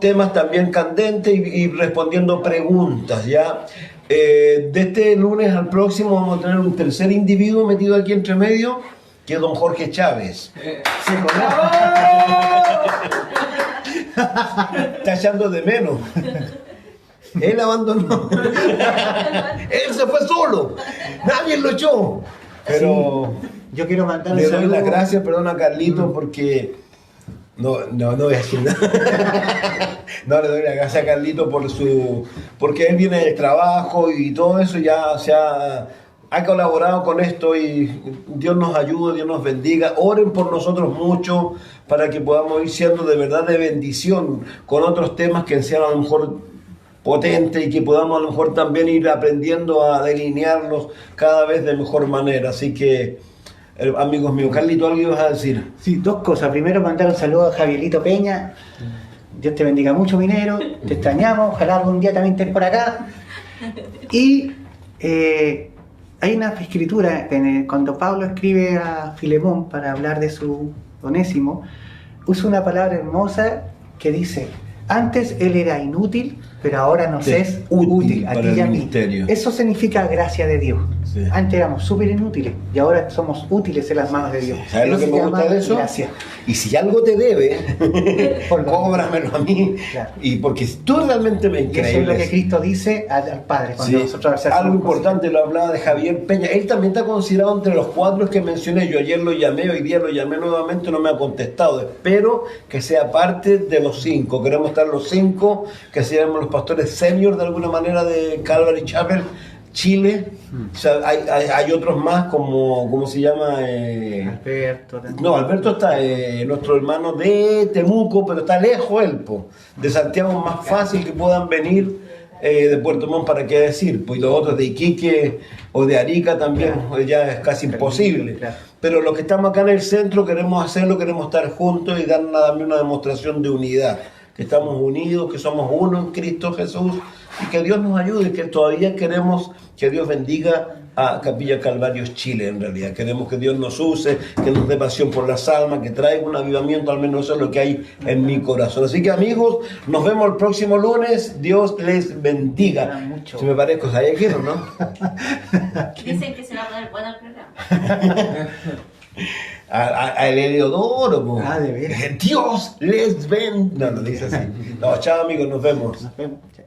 temas también candentes y respondiendo preguntas, ¿ya? De este lunes al próximo vamos a tener un tercer individuo metido aquí entre medio, que es don Jorge Chávez. Está echando de menos. Él abandonó. Él se fue solo. Nadie lo echó. Pero Yo quiero mandar un le doy saludo. las gracias, perdón, a Carlito, porque no voy a decir nada. No, le doy las gracias a Carlito porque él viene del trabajo y todo eso, ya ha colaborado con esto, y Dios nos ayude, Dios nos bendiga. Oren por nosotros mucho para que podamos ir siendo de verdad de bendición con otros temas que sean a lo mejor potentes y que podamos a lo mejor también ir aprendiendo a delinearnos cada vez de mejor manera. Así que, amigos míos, Carlito, ¿algo ibas a decir? Sí, dos cosas. Primero, mandar un saludo a Javierito Peña. Dios te bendiga mucho, minero. Te extrañamos. Ojalá algún día también estés por acá. Y hay una escritura, cuando Pablo escribe a Filemón para hablar de su Onésimo, usa una palabra hermosa que dice: antes él era inútil, pero ahora nos es útil a para ti el y a mí. ministerio. Eso significa gracia de Dios. Sí. Antes éramos súper inútiles y ahora somos útiles en las manos de Dios. ¿Sabes lo que se me gusta llama de eso? gracia. Y si algo te debe, cóbramelo a mí. Claro. Y porque tú realmente me Y eso es lo increíble. que Cristo dice al Padre cuando Sí, nosotros hacemos algo cosas. importante lo hablaba de Javier Peña. Él también está considerado entre los 4 que mencioné. Yo ayer lo llamé, hoy día lo llamé nuevamente, no me ha contestado. Espero que sea parte de los 5. Queremos estar los 5, que seamos los pastores senior de alguna manera de Calvary Chapel Chile. O sea, hay otros más como, ¿cómo se llama? Alberto. No, Alberto está, nuestro hermano de Temuco, pero está lejos él, po. De Santiago es más fácil que puedan venir, de Puerto Montt, para qué decir, pues, y los otros de Iquique o de Arica también, pues, ya es casi imposible. Claro. Pero los que estamos acá en el centro queremos hacerlo, queremos estar juntos y dar también una demostración de unidad, que estamos unidos, que somos uno en Cristo Jesús, Y que Dios nos ayude, que todavía queremos que Dios bendiga a Capilla Calvarios Chile, en realidad. Queremos que Dios nos use, que nos dé pasión por las almas, que traiga un avivamiento, al menos eso es lo que hay en mi corazón. Así que amigos, nos vemos el próximo lunes. Dios les bendiga. Si me parezco a Jayaquero, ¿no? Dicen que se va a poner bueno el programa. A el Heliodoro, po. De veras. Dios les bendiga. No, lo dice así. No, chao amigos, nos vemos. Nos vemos. Chao.